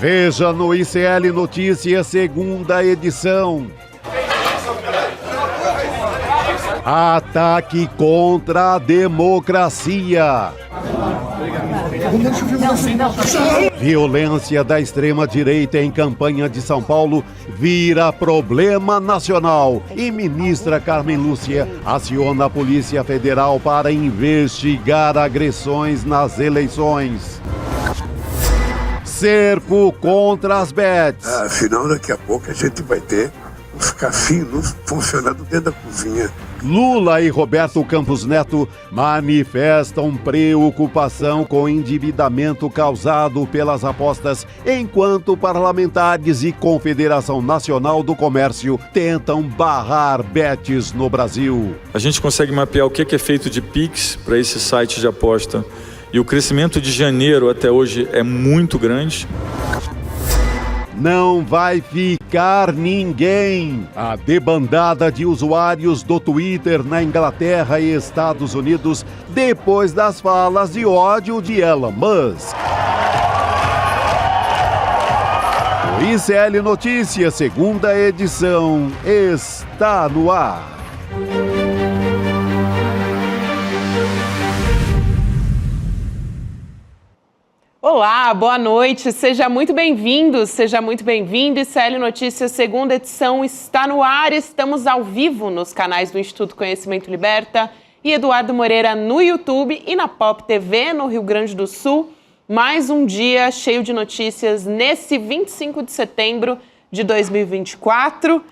Veja no ICL Notícias, segunda edição. Ataque contra a democracia. Violência da extrema-direita em campanha de São Paulo vira problema nacional. E ministra Carmen Lúcia aciona a Polícia Federal para investigar agressões nas eleições. Cerco contra as bets. Afinal, daqui a pouco a gente vai ter os cassinos funcionando dentro da cozinha. Lula e Roberto Campos Neto manifestam preocupação com o endividamento causado pelas apostas, enquanto parlamentares e Confederação Nacional do Comércio tentam barrar bets no Brasil. A gente consegue mapear o que é feito de Pix para esse site de aposta. E o crescimento de janeiro até hoje é muito grande. Não vai ficar ninguém. A debandada de usuários do Twitter na Inglaterra e Estados Unidos depois das falas de ódio de Elon Musk. O ICL Notícias, segunda edição, está no ar. Olá, boa noite, seja muito bem-vindo, seja muito bem-vindo. ICL Notícias, segunda edição, está no ar. Estamos ao vivo nos canais do Instituto Conhecimento Liberta e Eduardo Moreira no YouTube e na Pop TV no Rio Grande do Sul. Mais um dia cheio de notícias nesse 25 de setembro de 2024,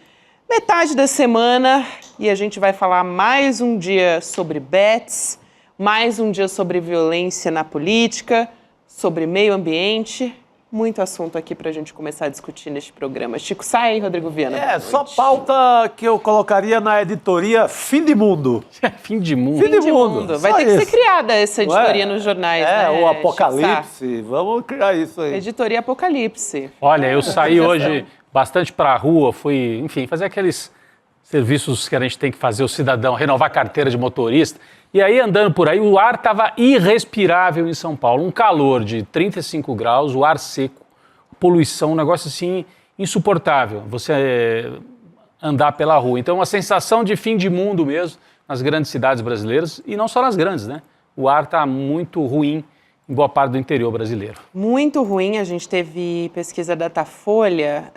metade da semana, e a gente vai falar mais um dia sobre bets, mais um dia sobre violência na política, sobre meio ambiente, muito assunto aqui para a gente começar a discutir neste programa. Chico, sai aí, Rodrigo Viana. Só pauta que eu colocaria na editoria Fim de Mundo. Fim de mundo? Fim de mundo. Vai ter que ser criada essa editoria nos jornais, né? O Apocalipse, vamos criar isso aí. Editoria Apocalipse. Olha, eu saí hoje bastante para a rua, fui, enfim, fazer aqueles serviços que a gente tem que fazer o cidadão, renovar a carteira de motorista. E aí, andando por aí, o ar estava irrespirável em São Paulo. Um calor de 35 graus, o ar seco, poluição, um negócio assim insuportável. Você andar pela rua. Então, uma sensação de fim de mundo mesmo nas grandes cidades brasileiras. E não só nas grandes, né? O ar está muito ruim em boa parte do interior brasileiro. Muito ruim. A gente teve pesquisa Datafolha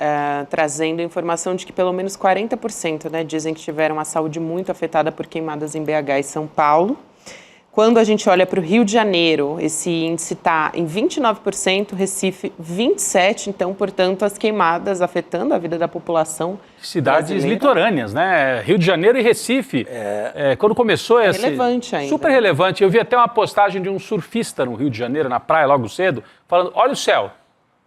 trazendo informação de que pelo menos 40%, né, dizem que tiveram a saúde muito afetada por queimadas em BH e São Paulo. Quando a gente olha para o Rio de Janeiro, esse índice está em 29%, Recife 27%, então, portanto, as queimadas afetando a vida da população cidades brasileira. litorâneas, né? Rio de Janeiro e Recife. Quando começou esse... relevante ainda. Super relevante. Eu vi até uma postagem de um surfista no Rio de Janeiro, na praia, logo cedo, falando, olha o céu,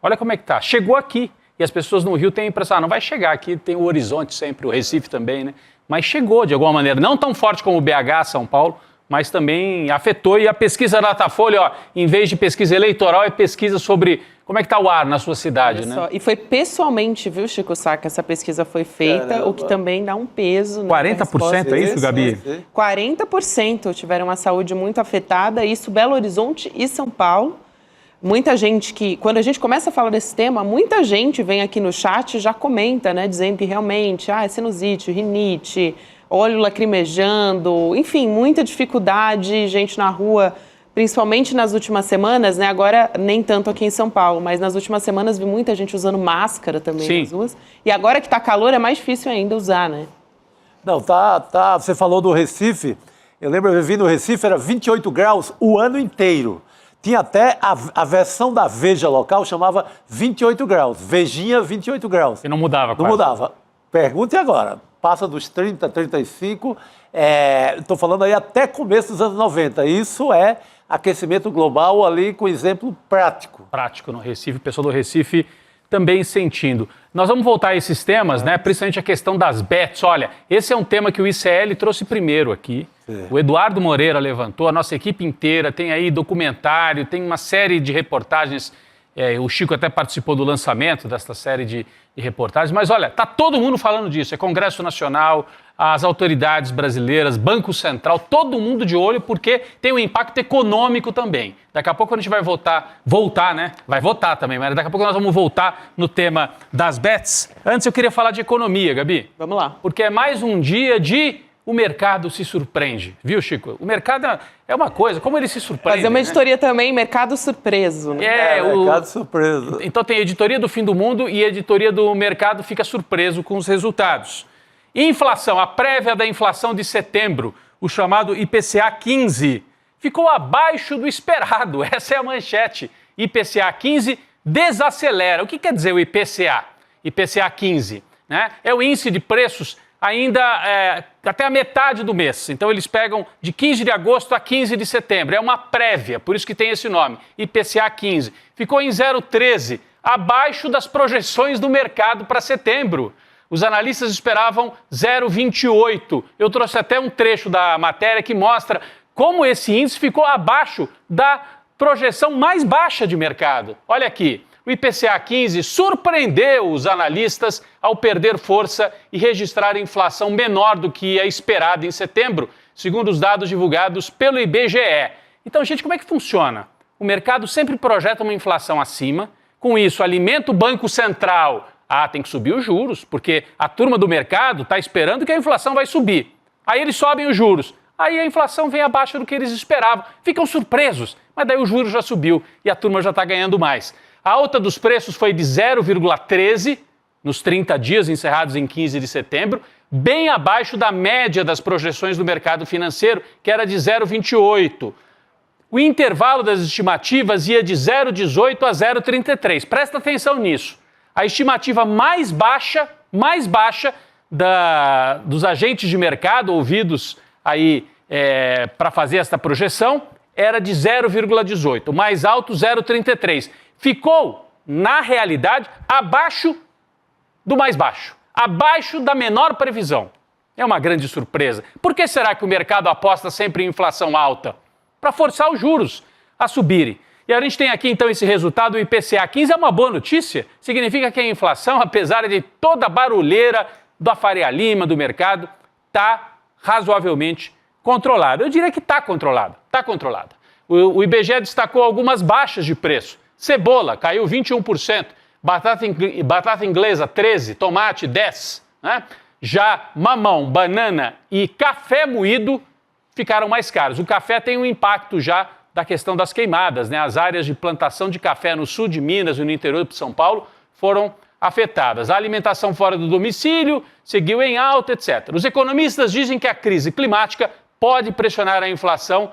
olha como é que tá. Chegou aqui. E as pessoas no Rio têm a impressão, não vai chegar aqui, tem o horizonte sempre, o Recife também, né? Mas chegou de alguma maneira, não tão forte como o BH, São Paulo, mas também afetou. E a pesquisa Datafolha, ó, em vez de pesquisa eleitoral, é pesquisa sobre como é que está o ar na sua cidade, né? E foi pessoalmente, viu, Chico Sá, que essa pesquisa foi feita, o que também dá um peso. 40% é isso, Gabi? 40% tiveram a saúde muito afetada, isso Belo Horizonte e São Paulo. Muita gente que, quando a gente começa a falar desse tema, muita gente vem aqui no chat e já comenta, né, dizendo que realmente, é sinusite, rinite, olho lacrimejando, enfim, muita dificuldade, gente na rua, principalmente nas últimas semanas, né? Agora nem tanto aqui em São Paulo, mas nas últimas semanas vi muita gente usando máscara também nas ruas. E agora que tá calor é mais difícil ainda usar, né? Não, você falou do Recife, eu lembro, eu vi no Recife, era 28 graus o ano inteiro. Tinha até a versão da Veja local, chamava 28 graus, Vejinha 28 graus. E não mudava quase. Não mudava. Pergunte agora. Passa dos 30, 35, estou falando aí até começo dos anos 90. Isso é aquecimento global ali com exemplo prático. Prático no Recife, o pessoal do Recife também sentindo. Nós vamos voltar a esses temas, né? Principalmente a questão das bets. Olha, esse é um tema que o ICL trouxe primeiro aqui. O Eduardo Moreira levantou, a nossa equipe inteira, tem aí documentário, tem uma série de reportagens. O Chico até participou do lançamento desta série de reportagens, mas olha, tá todo mundo falando disso, é Congresso Nacional, as autoridades brasileiras, Banco Central, todo mundo de olho, porque tem um impacto econômico também. Daqui a pouco a gente vai voltar, né? Vai votar também, mas daqui a pouco nós vamos voltar no tema das bets. Antes eu queria falar de economia, Gabi. Vamos lá. Porque é mais um dia de o mercado se surpreende, viu, Chico? O mercado é uma coisa, como ele se surpreende. Fazer uma editoria também, mercado surpreso, né? Mercado surpreso. Então tem a editoria do fim do mundo e a editoria do mercado fica surpreso com os resultados. Inflação, a prévia da inflação de setembro, o chamado IPCA 15, ficou abaixo do esperado. Essa é a manchete. IPCA 15 desacelera. O que quer dizer o IPCA? IPCA 15, né? É o índice de preços ainda até a metade do mês. Então eles pegam de 15 de agosto a 15 de setembro. É uma prévia, por isso que tem esse nome, IPCA 15. Ficou em 0,13, abaixo das projeções do mercado para setembro. Os analistas esperavam 0,28. Eu trouxe até um trecho da matéria que mostra como esse índice ficou abaixo da projeção mais baixa de mercado. Olha aqui. O IPCA 15 surpreendeu os analistas ao perder força e registrar inflação menor do que a esperada em setembro, segundo os dados divulgados pelo IBGE. Então, gente, como é que funciona? O mercado sempre projeta uma inflação acima, com isso alimenta o Banco Central. Tem que subir os juros, porque a turma do mercado está esperando que a inflação vai subir. Aí eles sobem os juros. Aí a inflação vem abaixo do que eles esperavam. Ficam surpresos, mas daí o juro já subiu e a turma já está ganhando mais. A alta dos preços foi de 0,13 nos 30 dias encerrados em 15 de setembro, bem abaixo da média das projeções do mercado financeiro, que era de 0,28. O intervalo das estimativas ia de 0,18 a 0,33. Presta atenção nisso. A estimativa mais baixa dos agentes de mercado ouvidos aí para fazer essa projeção era de 0,18. O mais alto, 0,33. Ficou, na realidade, abaixo do mais baixo, abaixo da menor previsão. É uma grande surpresa. Por que será que o mercado aposta sempre em inflação alta? Para forçar os juros a subirem. E a gente tem aqui, então, esse resultado, o IPCA 15 é uma boa notícia. Significa que a inflação, apesar de toda a barulheira da Faria Lima, do mercado, está razoavelmente controlada. Eu diria que está controlada, está controlada. O IBGE destacou algumas baixas de preço. Cebola caiu 21%, batata inglesa 13%, tomate 10%, né? Já mamão, banana e café moído ficaram mais caros. O café tem um impacto já da questão das queimadas, né? As áreas de plantação de café no sul de Minas e no interior de São Paulo foram afetadas. A alimentação fora do domicílio seguiu em alta, etc. Os economistas dizem que a crise climática pode pressionar a inflação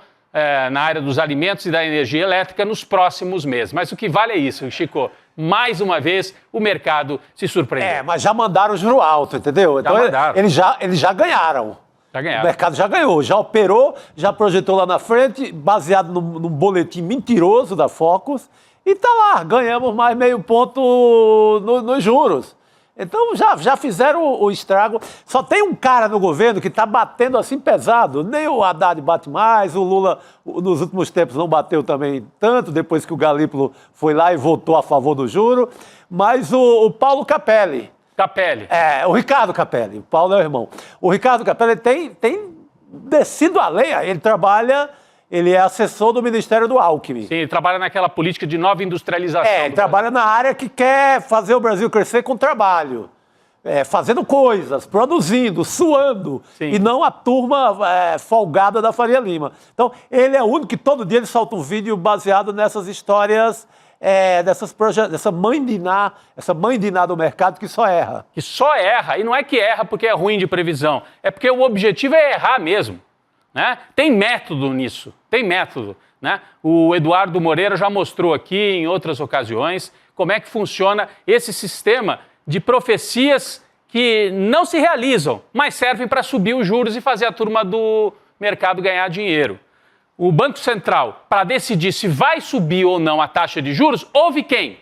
na área dos alimentos e da energia elétrica nos próximos meses. Mas o que vale é isso, Chico. Mais uma vez, o mercado se surpreendeu. Mas já mandaram o juro alto, entendeu? Então, eles já ganharam. Já ganharam. O mercado já ganhou, já operou, já projetou lá na frente, baseado num boletim mentiroso da Focus, e tá lá, ganhamos mais meio ponto nos juros. Então já fizeram o estrago. Só tem um cara no governo que está batendo assim pesado. Nem o Haddad bate mais, o Lula nos últimos tempos não bateu também tanto, depois que o Galípolo foi lá e votou a favor do juro. Mas o Paulo Capelli. Capelli. O Ricardo Capelli. O Paulo é o irmão. O Ricardo Capelli tem descido a lenha. Ele é assessor do Ministério do Alckmin. Sim, ele trabalha naquela política de nova industrialização. Ele trabalha na área que quer fazer o Brasil crescer com trabalho. Fazendo coisas, produzindo, suando. Sim. E não a turma folgada da Faria Lima. Então, ele é o único que todo dia ele solta um vídeo baseado nessas histórias, dessa mãe de Iná do mercado que só erra. Que só erra. E não é que erra porque é ruim de previsão. É porque o objetivo é errar mesmo. Né? Tem método nisso, tem método. Né? O Eduardo Moreira já mostrou aqui em outras ocasiões como é que funciona esse sistema de profecias que não se realizam, mas servem para subir os juros e fazer a turma do mercado ganhar dinheiro. O Banco Central, para decidir se vai subir ou não a taxa de juros, ouve quem?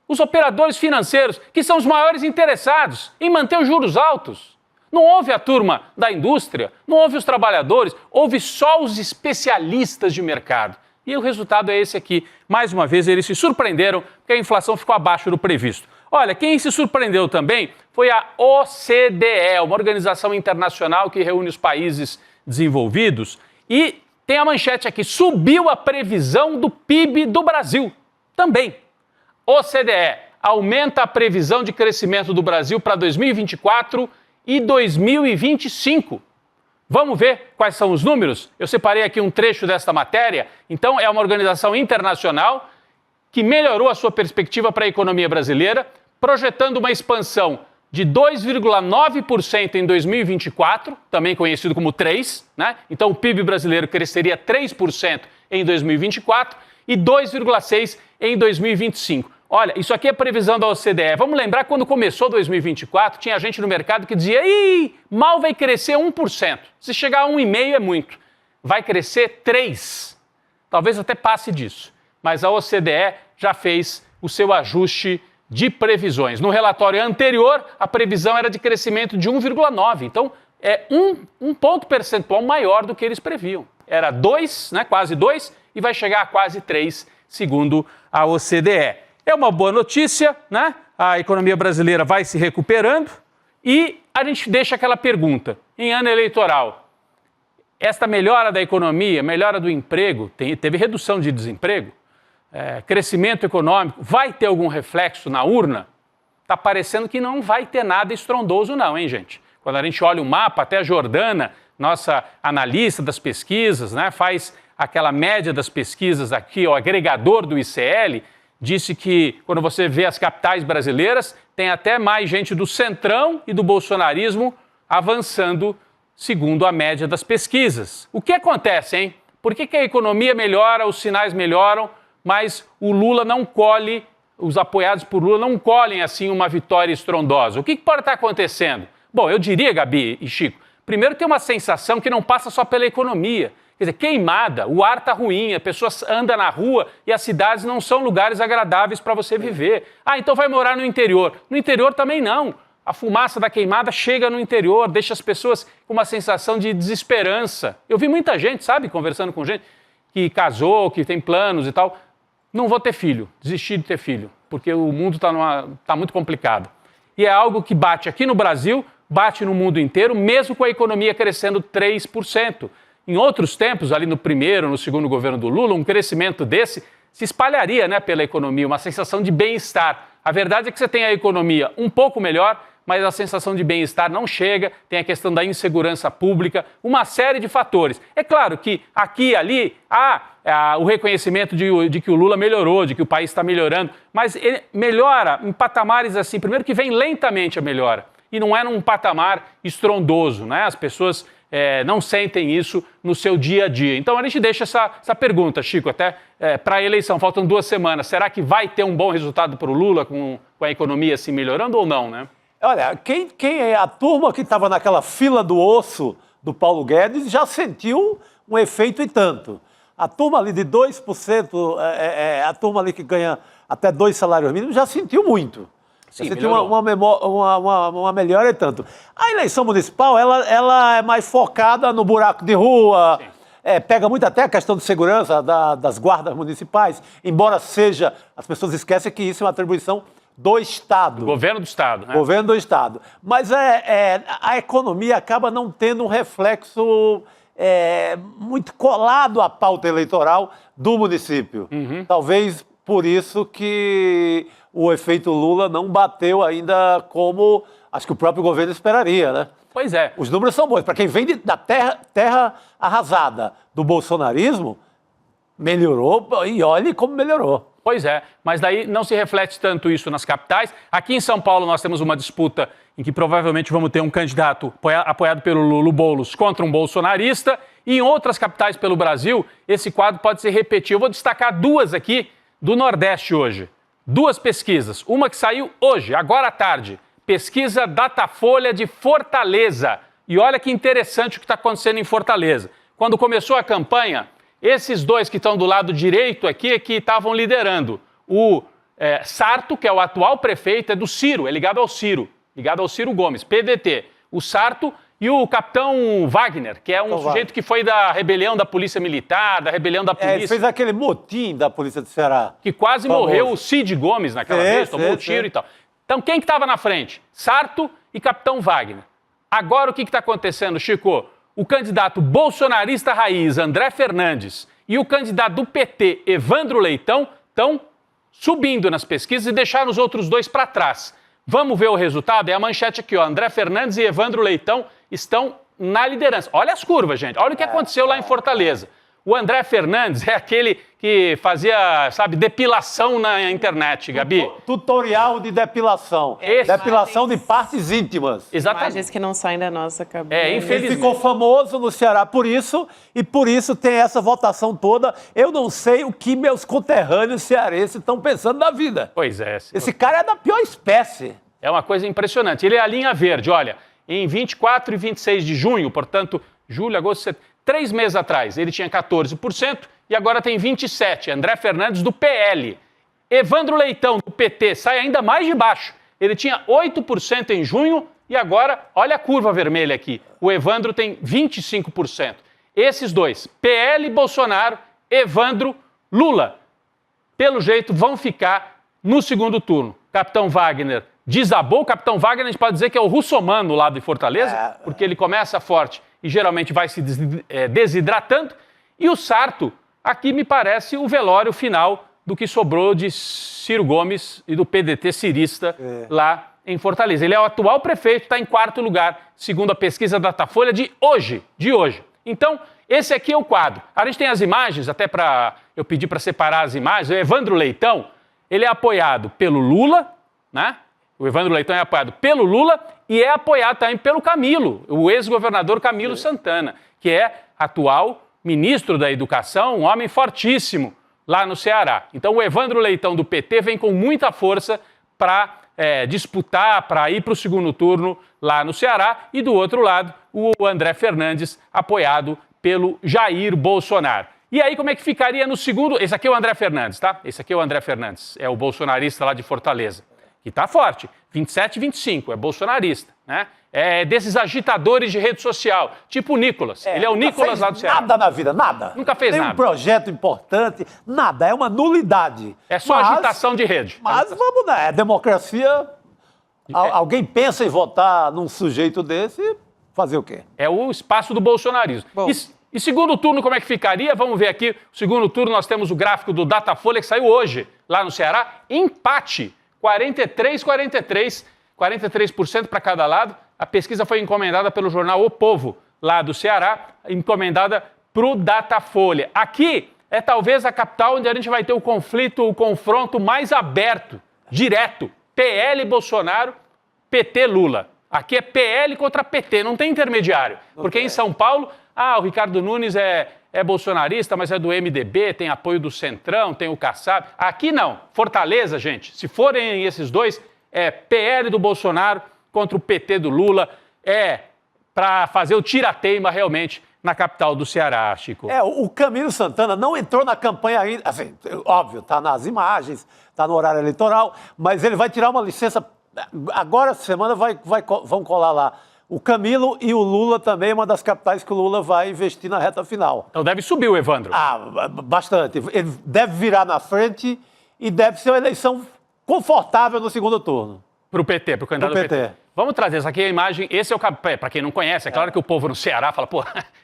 Os operadores financeiros, que são os maiores interessados em manter os juros altos. Não ouve a turma da indústria, não ouve os trabalhadores, ouve só os especialistas de mercado. E o resultado é esse aqui. Mais uma vez, eles se surpreenderam porque a inflação ficou abaixo do previsto. Olha, quem se surpreendeu também foi a OCDE, uma organização internacional que reúne os países desenvolvidos, e tem a manchete aqui, subiu a previsão do PIB do Brasil também. OCDE aumenta a previsão de crescimento do Brasil para 2024 e 2025. Vamos ver quais são os números? Eu separei aqui um trecho desta matéria. Então, é uma organização internacional que melhorou a sua perspectiva para a economia brasileira, projetando uma expansão de 2,9% em 2024, também conhecido como 3%, né? Então, o PIB brasileiro cresceria 3% em 2024 e 2,6% em 2025. Olha, isso aqui é previsão da OCDE. Vamos lembrar que quando começou 2024, tinha gente no mercado que dizia, mal vai crescer 1%. Se chegar a 1,5% é muito. Vai crescer 3%. Talvez até passe disso. Mas a OCDE já fez o seu ajuste de previsões. No relatório anterior, a previsão era de crescimento de 1,9%. Então, é um ponto percentual maior do que eles previam. Era 2%, né, quase 2%, e vai chegar a quase 3%, segundo a OCDE. É uma boa notícia, né? A economia brasileira vai se recuperando e a gente deixa aquela pergunta. Em ano eleitoral, esta melhora da economia, melhora do emprego, teve redução de desemprego, crescimento econômico, vai ter algum reflexo na urna? Está parecendo que não vai ter nada estrondoso não, hein, gente? Quando a gente olha o mapa, até a Jordana, nossa analista das pesquisas, né, faz aquela média das pesquisas aqui, o agregador do ICL, disse que, quando você vê as capitais brasileiras, tem até mais gente do centrão e do bolsonarismo avançando segundo a média das pesquisas. O que acontece, hein? Por que a economia melhora, os sinais melhoram, mas o Lula não colhe, os apoiados por Lula não colhem, assim, uma vitória estrondosa? O que pode estar acontecendo? Bom, eu diria, Gabi e Chico, primeiro tem uma sensação que não passa só pela economia. Quer dizer, queimada, o ar está ruim, a pessoa anda na rua e as cidades não são lugares agradáveis para você viver. Então vai morar no interior. No interior também não. A fumaça da queimada chega no interior, deixa as pessoas com uma sensação de desesperança. Eu vi muita gente, sabe, conversando com gente que casou, que tem planos e tal. Não vou ter filho, desisti de ter filho, porque o mundo está muito complicado. E é algo que bate aqui no Brasil, bate no mundo inteiro, mesmo com a economia crescendo 3%. Em outros tempos, ali no primeiro, no segundo governo do Lula, um crescimento desse se espalharia, né, pela economia, uma sensação de bem-estar. A verdade é que você tem a economia um pouco melhor, mas a sensação de bem-estar não chega, tem a questão da insegurança pública, uma série de fatores. É claro que aqui e ali há o reconhecimento de que o Lula melhorou, de que o país está melhorando, mas ele melhora em patamares assim, primeiro que vem lentamente a melhora, e não é num patamar estrondoso, né? As pessoas não sentem isso no seu dia a dia. Então a gente deixa essa pergunta, Chico, até para a eleição, faltam 2 semanas. Será que vai ter um bom resultado para o Lula com a economia assim melhorando ou não, né? Olha, quem é a turma que estava naquela fila do osso do Paulo Guedes já sentiu um efeito e tanto. A turma ali de 2%, a turma ali que ganha até 2 salários mínimos já sentiu muito. Sim, você tem uma melhora e tanto. A eleição municipal, ela é mais focada no buraco de rua, pega muito até a questão de segurança das guardas municipais, embora seja, as pessoas esquecem que isso é uma atribuição do Estado. Do governo do Estado, né? Governo do Estado. Mas a economia acaba não tendo um reflexo muito colado à pauta eleitoral do município. Uhum. Talvez por isso que o efeito Lula não bateu ainda como acho que o próprio governo esperaria, né? Pois é. Os números são bons. Para quem vem da terra arrasada do bolsonarismo, melhorou e olhe como melhorou. Pois é, mas daí não se reflete tanto isso nas capitais. Aqui em São Paulo nós temos uma disputa em que provavelmente vamos ter um candidato apoiado pelo Lula Boulos contra um bolsonarista. E em outras capitais pelo Brasil, esse quadro pode se repetir. Eu vou destacar 2 aqui do Nordeste hoje. 2 pesquisas. Uma que saiu hoje, agora à tarde. Pesquisa Datafolha de Fortaleza. E olha que interessante o que está acontecendo em Fortaleza. Quando começou a campanha, esses 2 que estão do lado direito aqui é que estavam liderando. O Sarto, que é o atual prefeito, é do Ciro, é ligado ao Ciro Gomes, PDT. O Sarto e o capitão Wagner, que é um sujeito que foi da rebelião da Polícia Militar, da rebelião da polícia. Ele fez aquele motim da Polícia do Ceará. Que quase morreu o Cid Gomes naquela vez, tomou um tiro e tal. Então, quem que estava na frente? Sarto e Capitão Wagner. Agora, o que está acontecendo, Chico? O candidato bolsonarista raiz, André Fernandes, e o candidato do PT, Evandro Leitão, estão subindo nas pesquisas e deixaram os outros dois para trás. Vamos ver o resultado? É a manchete aqui, ó. André Fernandes e Evandro Leitão estão na liderança. Olha as curvas, gente. Olha o que aconteceu lá em Fortaleza. O André Fernandes é aquele que fazia, sabe, depilação na internet, Gabi. Tutorial de depilação. Depilação de partes íntimas. Exatamente. Imagens que não saem da nossa cabeça. Ele Infelizmente. ficou famoso no Ceará por isso, e por isso tem essa votação toda. Eu não sei o que meus conterrâneos cearenses estão pensando da vida. Pois é. Esse cara é da pior espécie. É uma coisa impressionante. Ele é a linha verde, olha. Em 24 e 26 de junho, portanto, julho, agosto, setembro, 3 meses atrás, ele tinha 14% e agora tem 27%. André Fernandes, do PL. Evandro Leitão, do PT, sai ainda mais de baixo. Ele tinha 8% em junho e agora, olha a curva vermelha aqui. O Evandro tem 25%. Esses dois, PL, Bolsonaro, Evandro, Lula, pelo jeito vão ficar no segundo turno. Capitão Wagner desabou. O Capitão Wagner, a gente pode dizer que é o russomano lá de Fortaleza, porque ele começa forte e geralmente vai se desidratando. E o Sarto, aqui me parece o velório final do que sobrou de Ciro Gomes e do PDT cirista lá em Fortaleza. Ele é o atual prefeito, está em 4º lugar, segundo a pesquisa Datafolha de hoje. Então, esse aqui é o quadro. A gente tem as imagens, até eu pedi para separar as imagens. O Evandro Leitão, ele é apoiado pelo Lula, né? O Evandro Leitão é apoiado pelo Lula e é apoiado também pelo Camilo, o ex-governador Camilo Santana, que é atual ministro da Educação, um homem fortíssimo lá no Ceará. Então o Evandro Leitão do PT vem com muita força para disputar, para ir para o segundo turno lá no Ceará. E do outro lado, o André Fernandes, apoiado pelo Jair Bolsonaro. E aí como é que ficaria no segundo? Esse aqui é o André Fernandes, tá? Esse aqui é o André Fernandes, é o bolsonarista lá de Fortaleza. E tá forte, 27 e 25, é bolsonarista, né? É desses agitadores de rede social, tipo o Nicolas. Ele é o Nicolas lá do Ceará. Nada na vida, nada. Nunca fez nada. Tem um projeto importante, nada, é uma nulidade. É só agitação de rede. Mas vamos lá, é democracia. Alguém pensa em votar num sujeito desse, fazer o quê? É o espaço do bolsonarismo. E segundo turno, como é que ficaria? Vamos ver aqui. Segundo turno, nós temos o gráfico do Datafolha, que saiu hoje, lá no Ceará. Empate. 43% para cada lado. A pesquisa foi encomendada pelo jornal O Povo, lá do Ceará, encomendada para o Datafolha. Aqui é talvez a capital onde a gente vai ter o conflito, o confronto mais aberto, direto. PL Bolsonaro, PT Lula. Aqui é PL contra PT, não tem intermediário. Porque em São Paulo, o Ricardo Nunes é bolsonarista, mas é do MDB, tem apoio do Centrão, tem o Kassab. Aqui não. Fortaleza, gente, se forem esses dois, é PL do Bolsonaro contra o PT do Lula. É para fazer o tira-teima realmente na capital do Ceará, Chico. O Camilo Santana não entrou na campanha ainda. Assim, óbvio, está nas imagens, está no horário eleitoral, mas ele vai tirar uma licença. Agora, essa semana, vão colar lá. O Camilo e o Lula também é uma das capitais que o Lula vai investir na reta final. Então deve subir o Evandro. Bastante. Ele deve virar na frente e deve ser uma eleição confortável no segundo turno. Para o PT, para o candidato do PT. Vamos trazer essa aqui a imagem. Esse é o para quem não conhece, é claro que o povo no Ceará fala,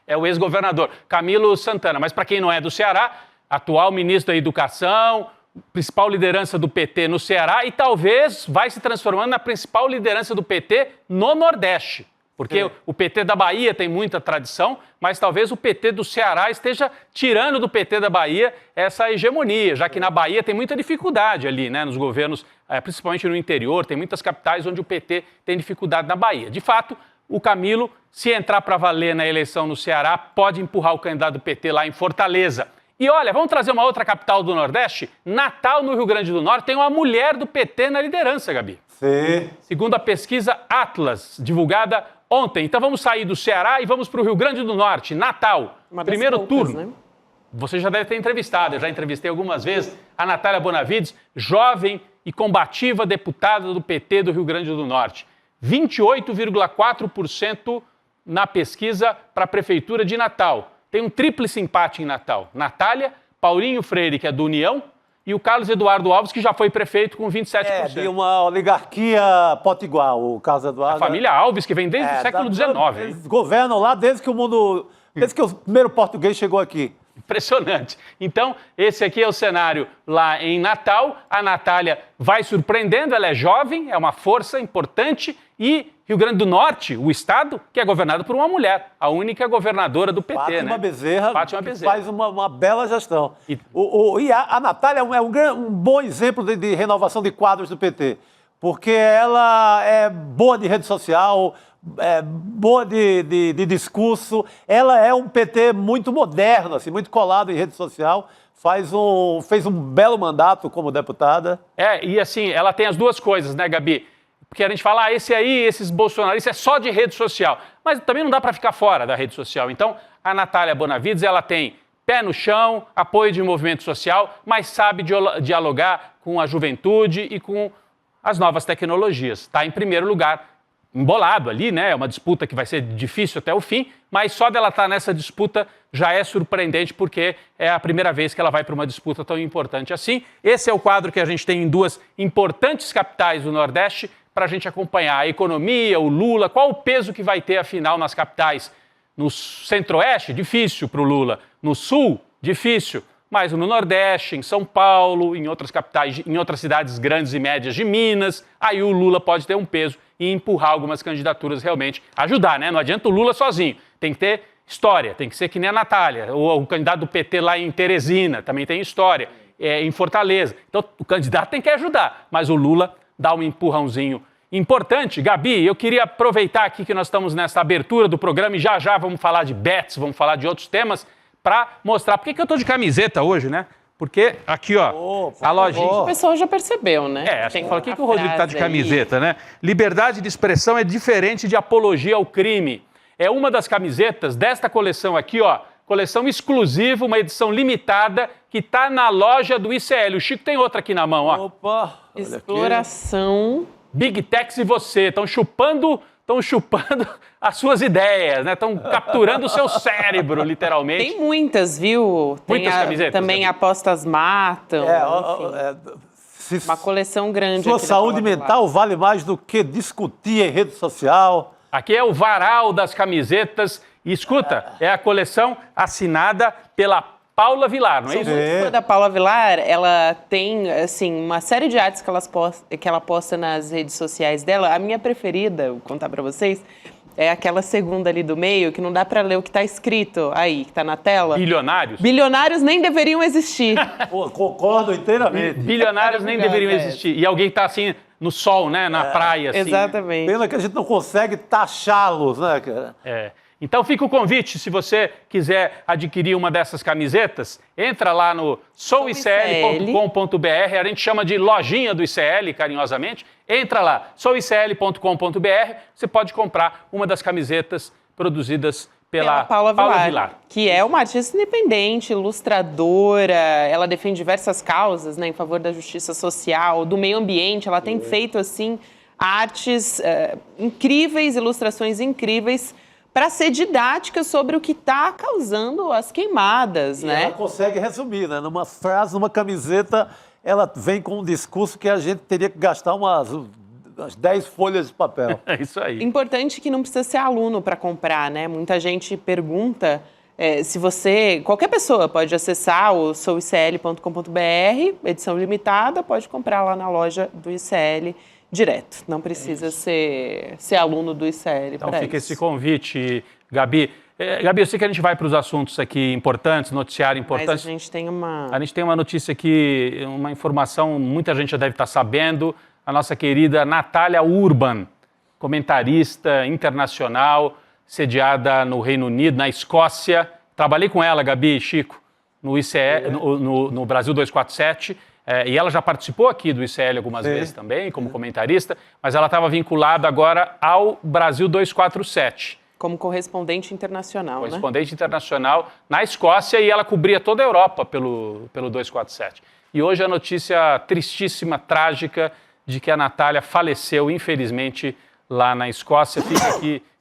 é o ex-governador Camilo Santana. Mas para quem não é do Ceará, atual ministro da Educação, principal liderança do PT no Ceará e talvez vai se transformando na principal liderança do PT no Nordeste. Porque o PT da Bahia tem muita tradição, mas talvez o PT do Ceará esteja tirando do PT da Bahia essa hegemonia, já que na Bahia tem muita dificuldade ali, né, nos governos, principalmente no interior, tem muitas capitais onde o PT tem dificuldade na Bahia. De fato, o Camilo, se entrar para valer na eleição no Ceará, pode empurrar o candidato do PT lá em Fortaleza. E olha, vamos trazer uma outra capital do Nordeste? Natal, no Rio Grande do Norte, tem uma mulher do PT na liderança, Gabi. Sim. Segundo a pesquisa Atlas, divulgada ontem. Então vamos sair do Ceará e vamos para o Rio Grande do Norte, Natal. Primeiro turno. Né? Você já deve ter entrevistado, eu já entrevistei algumas vezes a Natália Bonavides, jovem e combativa deputada do PT do Rio Grande do Norte. 28,4% na pesquisa para a Prefeitura de Natal. Tem um tríplice empate em Natal. Natália, Paulinho Freire, que é do União, e o Carlos Eduardo Alves, que já foi prefeito com 27%. De uma oligarquia potiguar, o Carlos Eduardo. A família Alves, que vem desde o século XIX. Eles governam lá desde que o primeiro português chegou aqui. Impressionante. Então, esse aqui é o cenário lá em Natal. A Natália vai surpreendendo, ela é jovem, é uma força importante. E Rio Grande do Norte, o estado, que é governado por uma mulher, a única governadora do PT, Fátima Bezerra, faz uma bela gestão. E a Natália é um bom exemplo de renovação de quadros do PT, porque ela é boa de rede social, boa de discurso, ela é um PT muito moderno, assim, muito colado em rede social, fez um belo mandato como deputada. E assim, ela tem as duas coisas, né, Gabi? Porque a gente fala, esses bolsonaristas é só de rede social, mas também não dá para ficar fora da rede social. Então, a Natália Bonavides, ela tem pé no chão, apoio de movimento social, mas sabe dialogar com a juventude e com as novas tecnologias. Está em primeiro lugar, embolado ali, né? É uma disputa que vai ser difícil até o fim, mas só dela estar nessa disputa já é surpreendente, porque é a primeira vez que ela vai para uma disputa tão importante assim. Esse é o quadro que a gente tem em duas importantes capitais do Nordeste, para a gente acompanhar a economia, o Lula, qual o peso que vai ter, afinal, nas capitais. No Centro-Oeste, difícil para o Lula. No Sul, difícil. Mas no Nordeste, em São Paulo, em outras capitais, em outras cidades grandes e médias de Minas, aí o Lula pode ter um peso e empurrar algumas candidaturas realmente, ajudar, né? Não adianta o Lula sozinho, tem que ter história, tem que ser que nem a Natália, ou o candidato do PT lá em Teresina, também tem história, em Fortaleza. Então, o candidato tem que ajudar, mas o Lula dá um empurrãozinho importante. Gabi, eu queria aproveitar aqui que nós estamos nessa abertura do programa e já vamos falar de bets, vamos falar de outros temas, para mostrar. Por que eu estou de camiseta hoje, né? Porque aqui, ó, a lojinha... O pessoal já percebeu, né? Acho que fala, o que o Rodrigo está de camiseta, né? Liberdade de expressão é diferente de apologia ao crime. É uma das camisetas desta coleção aqui, ó, coleção exclusiva, uma edição limitada, que está na loja do ICL. O Chico tem outra aqui na mão, ó. Opa! Exploração. Big Techs e você estão chupando as suas ideias, né? Estão capturando o seu cérebro, literalmente. Tem muitas, viu? Muitas camisetas. Também Apostas Matam. Uma coleção grande. Sua saúde mental vale mais do que discutir em rede social. Aqui é o varal das camisetas. E escuta, é a coleção assinada pela Paula Vilar, não é isso? Sou muito fã da Paula Vilar. Ela tem, assim, uma série de artes que ela posta nas redes sociais dela. A minha preferida, vou contar pra vocês, é aquela segunda ali do meio, que não dá pra ler o que tá escrito aí, que tá na tela. Bilionários? Bilionários nem deveriam existir. Pô, concordo inteiramente. Bilionários nem deveriam existir. E alguém tá assim, no sol, né? Na praia, assim. Exatamente. Pena que a gente não consegue taxá-los, né, cara? Então fica o convite, se você quiser adquirir uma dessas camisetas, entra lá no souicl.com.br, a gente chama de lojinha do ICL, carinhosamente. Entra lá, souicl.com.br, você pode comprar uma das camisetas produzidas pela Paula Vilar. Que é uma artista independente, ilustradora, ela defende diversas causas, né, em favor da justiça social, do meio ambiente, ela tem feito, assim, artes incríveis, ilustrações incríveis, para ser didática sobre o que está causando as queimadas, né? Ela consegue resumir, né? Numa frase, numa camiseta, ela vem com um discurso que a gente teria que gastar umas 10 folhas de papel. É isso aí. Importante que não precisa ser aluno para comprar, né? Muita gente pergunta se qualquer pessoa pode acessar o souicl.com.br, edição limitada, pode comprar lá na loja do ICL direto. Não precisa ser aluno do ICL. Então fica esse convite, Gabi. Gabi, eu sei que a gente vai para os assuntos aqui importantes, noticiário importante. Mas a gente tem uma notícia aqui, uma informação, muita gente já deve estar sabendo. A nossa querida Natália Urban, comentarista internacional, sediada no Reino Unido, na Escócia. Trabalhei com ela, Gabi e Chico, no ICL, no Brasil 247. E ela já participou aqui do ICL algumas vezes também, como comentarista, mas ela estava vinculada agora ao Brasil 247. Como correspondente internacional, Correspondente internacional na Escócia, e ela cobria toda a Europa pelo 247. E hoje a notícia tristíssima, trágica, de que a Natália faleceu, infelizmente, lá na Escócia.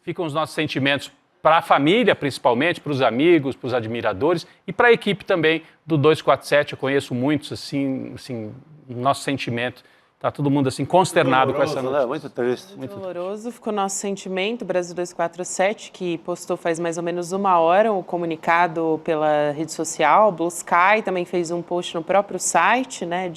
Ficam os nossos sentimentos para a família, principalmente, para os amigos, para os admiradores e para a equipe também do 247. Eu conheço muitos, assim, nosso sentimento. Está todo mundo assim consternado com essa notícia. Muito triste. Muito doloroso. Ficou nosso sentimento. Brasil 247, que postou faz mais ou menos 1 hora o comunicado pela rede social. Blue Sky também fez um post no próprio site, né,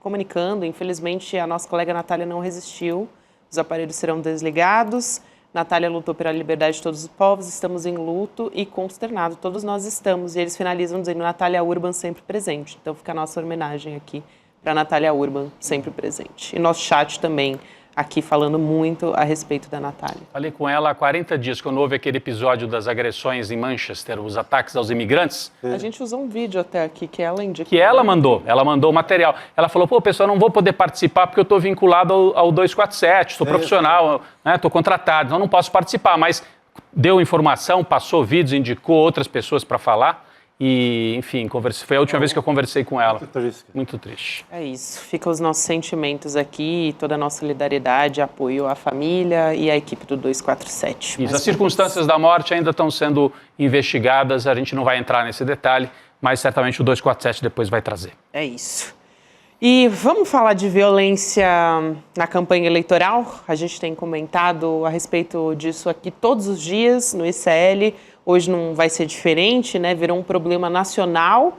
comunicando. Infelizmente, a nossa colega Natália não resistiu. Os aparelhos serão desligados. Natália lutou pela liberdade de todos os povos. Estamos em luto e consternado. Todos nós estamos. E eles finalizam dizendo Natália Urban sempre presente. Então fica a nossa homenagem aqui para Natália Urban, sempre presente. E nosso chat também, aqui falando muito a respeito da Natália. Falei com ela há 40 dias, quando houve aquele episódio das agressões em Manchester, os ataques aos imigrantes. A gente usou um vídeo até aqui que ela indicou. Que ela mandou o material. Ela falou, pessoal, não vou poder participar porque eu estou vinculado ao 247, sou profissional, estou contratado, então não posso participar. Mas deu informação, passou vídeos, indicou outras pessoas para falar. E, enfim, foi a última vez que eu conversei com ela. Muito triste. É isso. Ficam os nossos sentimentos aqui, toda a nossa solidariedade, apoio à família e à equipe do 247. Isso. As circunstâncias da morte ainda estão sendo investigadas, a gente não vai entrar nesse detalhe, mas certamente o 247 depois vai trazer. É isso. E vamos falar de violência na campanha eleitoral? A gente tem comentado a respeito disso aqui todos os dias no ICL. Hoje não vai ser diferente, né? Virou um problema nacional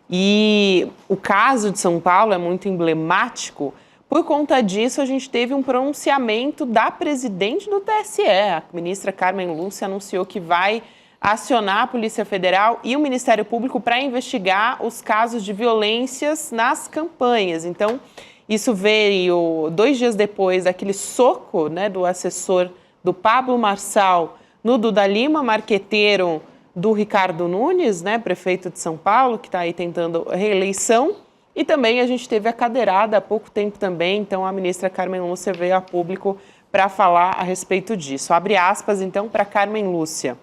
e o caso de São Paulo é muito emblemático. Por conta disso, a gente teve um pronunciamento da presidente do TSE. A ministra Carmen Lúcia anunciou que vai acionar a Polícia Federal e o Ministério Público para investigar os casos de violências nas campanhas. Então, isso veio 2 dias depois daquele soco, né, do assessor do Pablo Marçal no Duda Lima, marqueteiro do Ricardo Nunes, né, prefeito de São Paulo, que está aí tentando reeleição. E também a gente teve a cadeirada há pouco tempo também, então a ministra Carmen Lúcia veio a público para falar a respeito disso. Abre aspas, então, para Carmen Lúcia.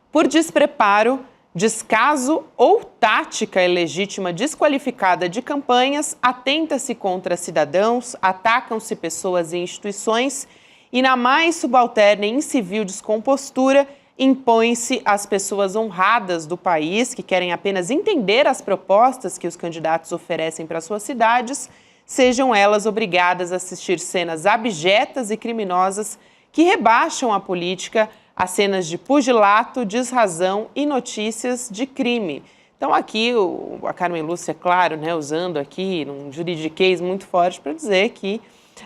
Por despreparo, descaso ou tática ilegítima desqualificada de campanhas, atenta-se contra cidadãos, atacam-se pessoas e instituições e, na mais subalterna e incivil descompostura, impõe-se às pessoas honradas do país, que querem apenas entender as propostas que os candidatos oferecem para suas cidades, sejam elas obrigadas a assistir cenas abjetas e criminosas que rebaixam a política a cenas de pugilato, desrazão e notícias de crime. Então aqui a Carmen Lúcia, claro, né, usando aqui um juridiquês muito forte para dizer que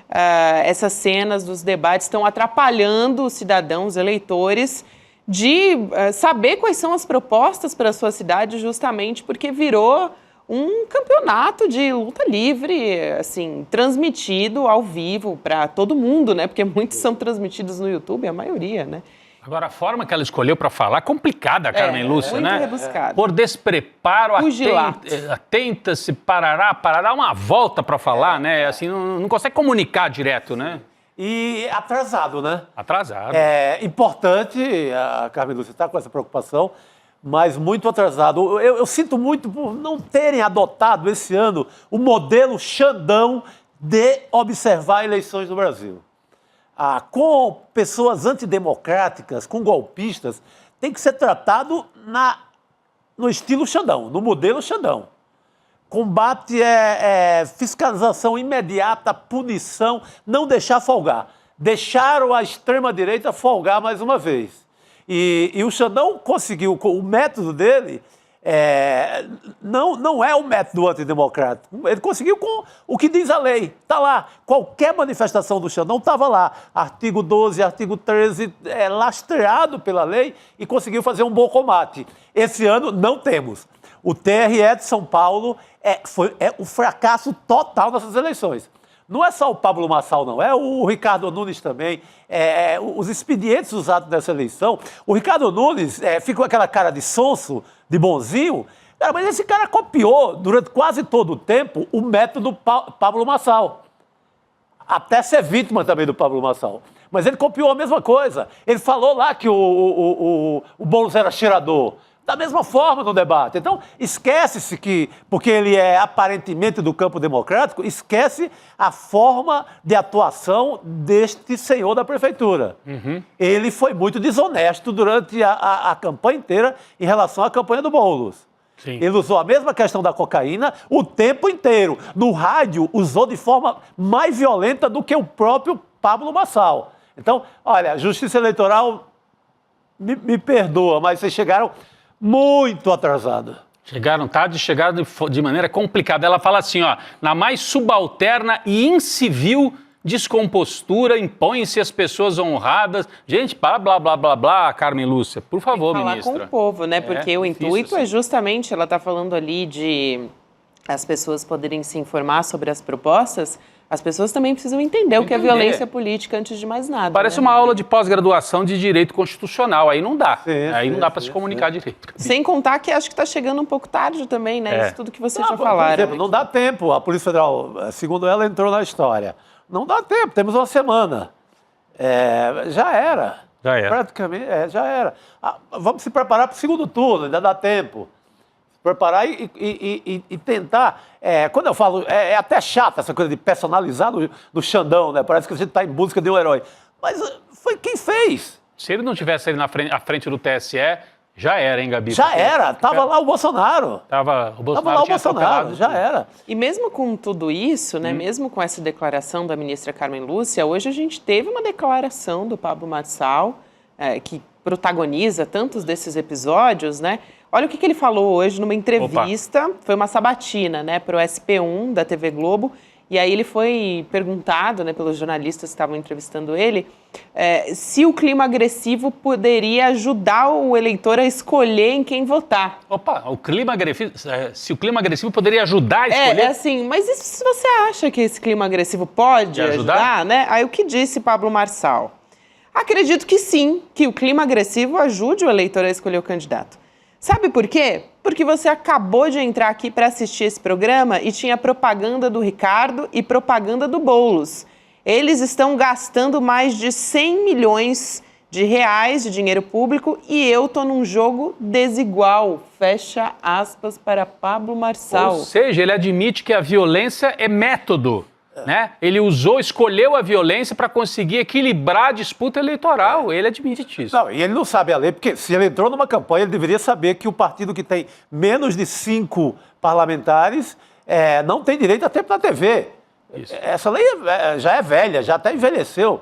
essas cenas dos debates estão atrapalhando os cidadãos, os eleitores, de saber quais são as propostas para a sua cidade, justamente porque virou um campeonato de luta livre, assim, transmitido ao vivo para todo mundo, né? Porque muitos são transmitidos no YouTube, a maioria, né? Agora, a forma que ela escolheu para falar é complicada, Carmen Lúcia, muito né? Rebuscada. Por despreparo, atenta-se, parará, dar uma volta para falar, né? Assim, não consegue comunicar direto, né? E atrasado, né? Atrasado. É importante, a Carmen Lúcia está com essa preocupação, mas muito atrasado. Eu sinto muito por não terem adotado esse ano o modelo Xandão de observar eleições no Brasil. Com pessoas antidemocráticas, com golpistas, tem que ser tratado no estilo Xandão, no modelo Xandão. Combate fiscalização imediata, punição, não deixar folgar. Deixaram a extrema-direita folgar mais uma vez. E o Xandão conseguiu, o método dele não é o método antidemocrático. Ele conseguiu com o que diz a lei. Está lá. Qualquer manifestação do Xandão estava lá. Artigo 12, artigo 13, lastreado pela lei e conseguiu fazer um bom combate. Esse ano não temos. O TRE de São Paulo é um fracasso total nessas eleições. Não é só o Pablo Marçal, não. É o Ricardo Nunes também. Os expedientes usados nessa eleição. O Ricardo Nunes fica com aquela cara de sonso, de bonzinho. Cara, mas esse cara copiou, durante quase todo o tempo, o método Pablo Marçal. Até ser vítima também do Pablo Marçal. Mas ele copiou a mesma coisa. Ele falou lá que o Boulos era cheirador. da mesma forma no debate. Então, esquece-se que, porque ele é aparentemente do campo democrático, esquece a forma de atuação deste senhor da prefeitura. Ele foi muito desonesto durante a campanha inteira em relação à campanha do Boulos. Sim. Ele usou a mesma questão da cocaína o tempo inteiro. No rádio, usou de forma mais violenta do que o próprio Pablo Marçal. Então, olha, a Justiça Eleitoral me perdoa, mas vocês chegaram muito atrasados. Chegaram tarde, chegaram de maneira complicada. Ela fala assim, ó, na mais subalterna e incivil descompostura, impõem-se as pessoas honradas. Gente, blá, blá, blá, blá, blá, Carmen Lúcia, por favor, falar ministra. com o povo, né? Porque o intuito assim. é justamente, ela está falando ali de as pessoas poderem se informar sobre as propostas, as pessoas também precisam entender o que é violência política antes de mais nada. Parece né? uma aula de pós-graduação de direito constitucional, aí não dá. Aí não dá para se comunicar direito. Sem contar que acho que está chegando um pouco tarde também, né? Isso tudo que vocês já falaram. Por exemplo, não dá tempo. A Polícia Federal, segundo ela, entrou na história. Não dá tempo, temos uma semana. Já era. Já era. Praticamente, já era. Vamos se preparar para o segundo turno, ainda dá tempo. Se preparar e tentar. Quando eu falo, é até chato essa coisa de personalizar no Xandão, né? Parece que a gente está em busca de um herói. Mas foi quem fez. Se ele não tivesse ali à frente do TSE, já era, hein, Gabi? Já era. Tava lá o Bolsonaro. O Bolsonaro Tava lá o tinha Bolsonaro, atropelado já tudo. era. E mesmo com tudo isso, né, mesmo com essa declaração da ministra Carmen Lúcia, hoje a gente teve uma declaração do Pablo Marçal, que protagoniza tantos desses episódios, né? Olha o que ele falou hoje numa entrevista, foi uma sabatina, né, para o SP1 da TV Globo, e aí ele foi perguntado, né, pelos jornalistas que estavam entrevistando ele, se o clima agressivo poderia ajudar o eleitor a escolher em quem votar. O clima agressivo, se o clima agressivo poderia ajudar a escolher... Assim, mas isso, se você acha que esse clima agressivo pode ajudar, né? Aí o que disse Pablo Marçal? Acredito que sim, que o clima agressivo ajude o eleitor a escolher o candidato. Sabe por quê? Porque você acabou de entrar aqui para assistir esse programa e tinha propaganda do Ricardo e propaganda do Boulos. Eles estão gastando mais de 100 milhões de reais de dinheiro público e eu tô num jogo desigual. Fecha aspas para Pablo Marçal. Ou seja, ele admite que a violência é método, né? Ele escolheu a violência para conseguir equilibrar a disputa eleitoral. Ele admite isso. Não, e ele não sabe a lei, porque se ele entrou numa campanha, ele deveria saber que o partido que tem menos de 5 parlamentares não tem direito a tempo na TV. Isso. Essa lei já é velha, já até envelheceu.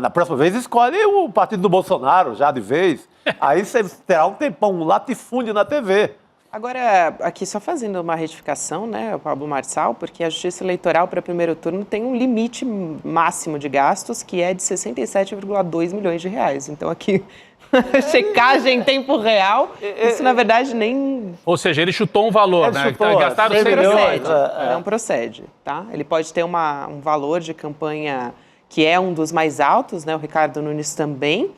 Na próxima vez escolhe o partido do Bolsonaro, já de vez. Aí você terá um tempão, um latifúndio na TV. Agora, aqui só fazendo uma retificação, né, o Pablo Marçal, porque a Justiça Eleitoral para primeiro turno tem um limite máximo de gastos que é de 67,2 milhões de reais. Então aqui, checagem em tempo real, isso na verdade nem... Ou seja, ele chutou um valor, né? Chutou, gastaram 100 100 milhões. Não procede, tá? Ele pode ter um valor de campanha que é um dos mais altos, né, o Ricardo Nunes também,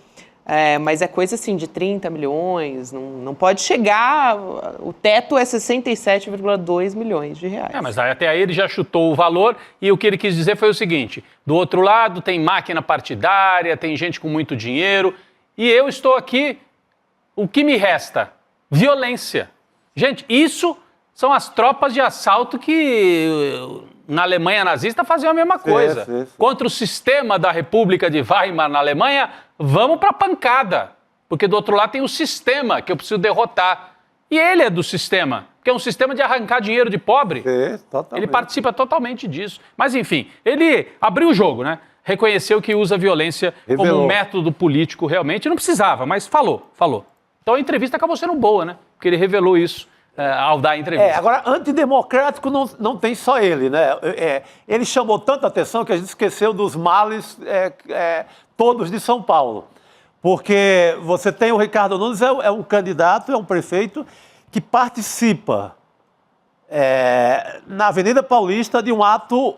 mas é coisa assim de 30 milhões, não pode chegar, o teto é 67,2 milhões de reais. Mas até aí ele já chutou o valor e o que ele quis dizer foi o seguinte, do outro lado tem máquina partidária, tem gente com muito dinheiro e eu estou aqui, o que me resta? Violência. Gente, isso são as tropas de assalto que na Alemanha nazista faziam a mesma coisa. Sim. Contra o sistema da República de Weimar na Alemanha, vamos para a pancada. Porque do outro lado tem o sistema que eu preciso derrotar. E ele é do sistema, que é um sistema de arrancar dinheiro de pobre. Ele participa totalmente disso. Mas enfim, ele abriu o jogo, né? Reconheceu que usa a violência como um método político realmente. Não precisava, mas falou. Então a entrevista acabou sendo boa, né? Porque ele revelou isso ao dar a entrevista. Agora, antidemocrático não tem só ele, né? Ele chamou tanta atenção que a gente esqueceu dos males todos de São Paulo. Porque você tem o Ricardo Nunes, é um candidato, é um prefeito que participa na Avenida Paulista de um ato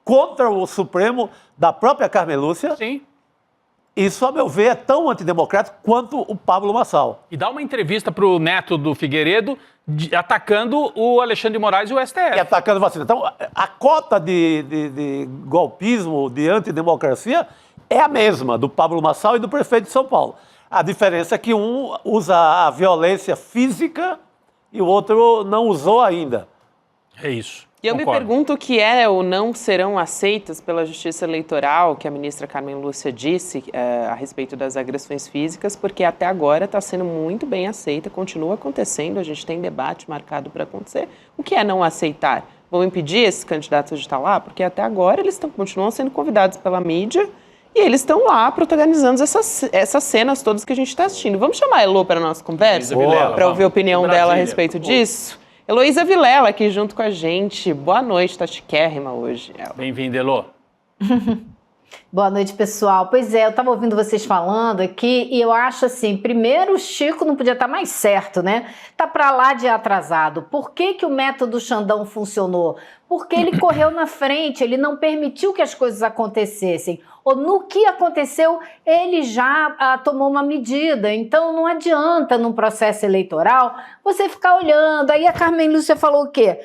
contra o Supremo da própria Carmen Lúcia. Sim. Isso, a meu ver, é tão antidemocrático quanto o Pablo Marçal. E dá uma entrevista para o neto do Figueiredo atacando o Alexandre de Moraes e o STF. E atacando vacina. Então, a cota de golpismo, de antidemocracia, é a mesma do Pablo Marçal e do prefeito de São Paulo. A diferença é que um usa a violência física e o outro não usou ainda. É isso. E eu me pergunto o que é ou não serão aceitas pela Justiça Eleitoral, que a ministra Carmen Lúcia disse a respeito das agressões físicas, porque até agora está sendo muito bem aceita, continua acontecendo, a gente tem debate marcado para acontecer. O que é não aceitar? Vão impedir esses candidatos de estar lá? Porque até agora eles continuam sendo convidados pela mídia e eles estão lá protagonizando essas cenas todas que a gente está assistindo. Vamos chamar a Elô para a nossa conversa? Para ouvir a opinião dela a respeito disso? Heloísa Vilela aqui junto com a gente. Boa noite, tá chiquérrima hoje. Bem-vinda, Elô. Boa noite, pessoal. Pois é, eu estava ouvindo vocês falando aqui e eu acho assim, primeiro o Chico não podia estar mais certo, né? Tá para lá de atrasado. Por que o método Xandão funcionou? Porque ele correu na frente, ele não permitiu que as coisas acontecessem. Ou no que aconteceu, ele já tomou uma medida. Então não adianta num processo eleitoral você ficar olhando. Aí a Carmen Lúcia falou o quê?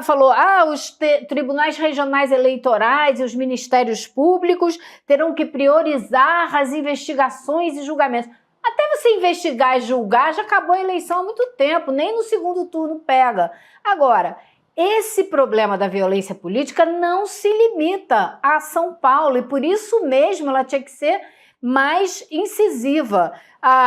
Falou, os tribunais regionais eleitorais e os ministérios públicos terão que priorizar as investigações e julgamentos. Até você investigar e julgar, já acabou a eleição há muito tempo, nem no segundo turno pega. Agora, esse problema da violência política não se limita a São Paulo e por isso mesmo ela tinha que ser mais incisiva.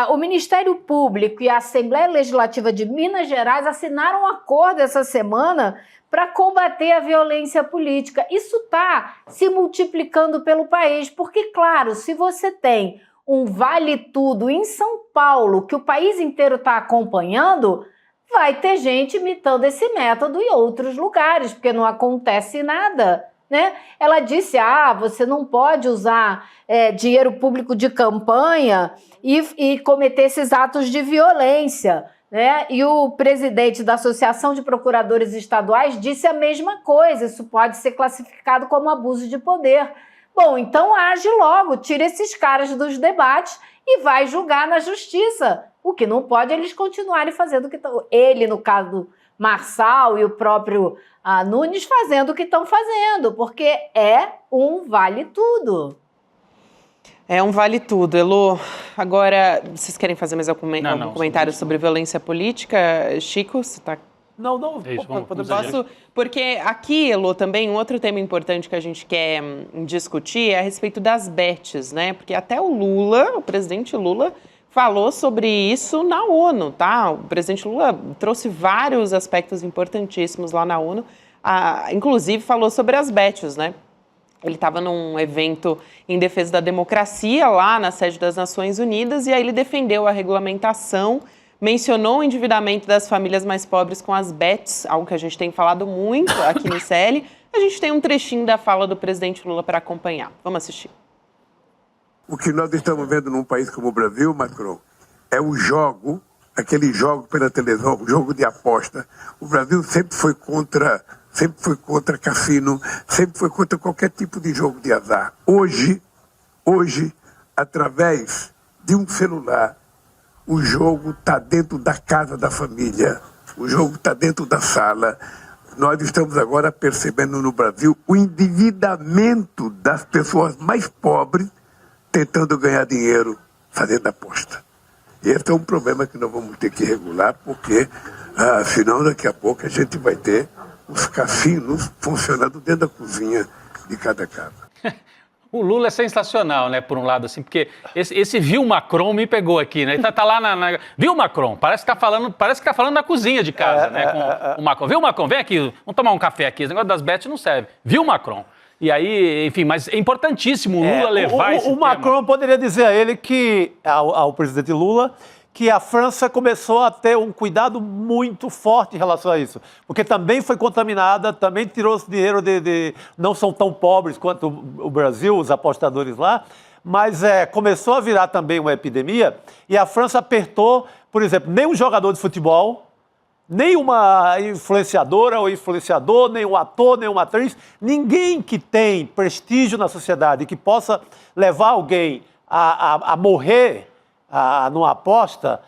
O Ministério Público e a Assembleia Legislativa de Minas Gerais assinaram um acordo essa semana para combater a violência política. Isso está se multiplicando pelo país, porque, claro, se você tem um vale-tudo em São Paulo que o país inteiro está acompanhando, vai ter gente imitando esse método em outros lugares, porque não acontece nada, né? Ela disse, você não pode usar dinheiro público de campanha e cometer esses atos de violência, né? E o presidente da Associação de Procuradores Estaduais disse a mesma coisa, isso pode ser classificado como abuso de poder. Bom, então age logo, tira esses caras dos debates e vai julgar na justiça. O que não pode é eles continuarem fazendo o que estão... Ele, no caso do Marçal e o próprio Nunes, fazendo o que estão fazendo, porque é um vale-tudo. É um vale-tudo, Elô. Agora, vocês querem fazer mais algum comentário sobre violência política? Chico, você está... Não. Posso? Porque aqui, Elô, também um outro tema importante que a gente quer discutir é a respeito das bets, né? Porque até o presidente Lula, falou sobre isso na ONU, tá? O presidente Lula trouxe vários aspectos importantíssimos lá na ONU, inclusive falou sobre as bets, né? Ele estava num evento em defesa da democracia lá na sede das Nações Unidas e aí ele defendeu a regulamentação, mencionou o endividamento das famílias mais pobres com as bets, algo que a gente tem falado muito aqui no CL. A gente tem um trechinho da fala do presidente Lula para acompanhar. Vamos assistir. O que nós estamos vendo num país como o Brasil, Macron, é o jogo, aquele jogo pela televisão, o jogo de aposta. O Brasil sempre foi contra cassino, sempre foi contra qualquer tipo de jogo de azar. Hoje, através de um celular, o jogo está dentro da casa da família, o jogo está dentro da sala. Nós estamos agora percebendo no Brasil o endividamento das pessoas mais pobres tentando ganhar dinheiro fazendo aposta. Esse é um problema que nós vamos ter que regular, porque senão daqui a pouco a gente vai ter os cassinos funcionando dentro da cozinha de cada casa. O Lula é sensacional, né, por um lado, assim, porque esse viu Macron me pegou aqui, né? Tá lá viu Macron? Parece que tá falando na cozinha de casa, né? Com o Macron. Viu Macron? Vem aqui, vamos tomar um café aqui. Esse negócio das bets não serve. Viu Macron? E aí, enfim, mas é importantíssimo o Lula levar esse tema. O Macron poderia dizer a ele que, ao presidente Lula, que a França começou a ter um cuidado muito forte em relação a isso. Porque também foi contaminada, também tirou esse dinheiro não são tão pobres quanto o Brasil, os apostadores lá, mas começou a virar também uma epidemia e a França apertou, por exemplo, nem um jogador de futebol, nem uma influenciadora ou influenciador, nem um ator, nem uma atriz, ninguém que tem prestígio na sociedade e que possa levar alguém a morrer numa aposta,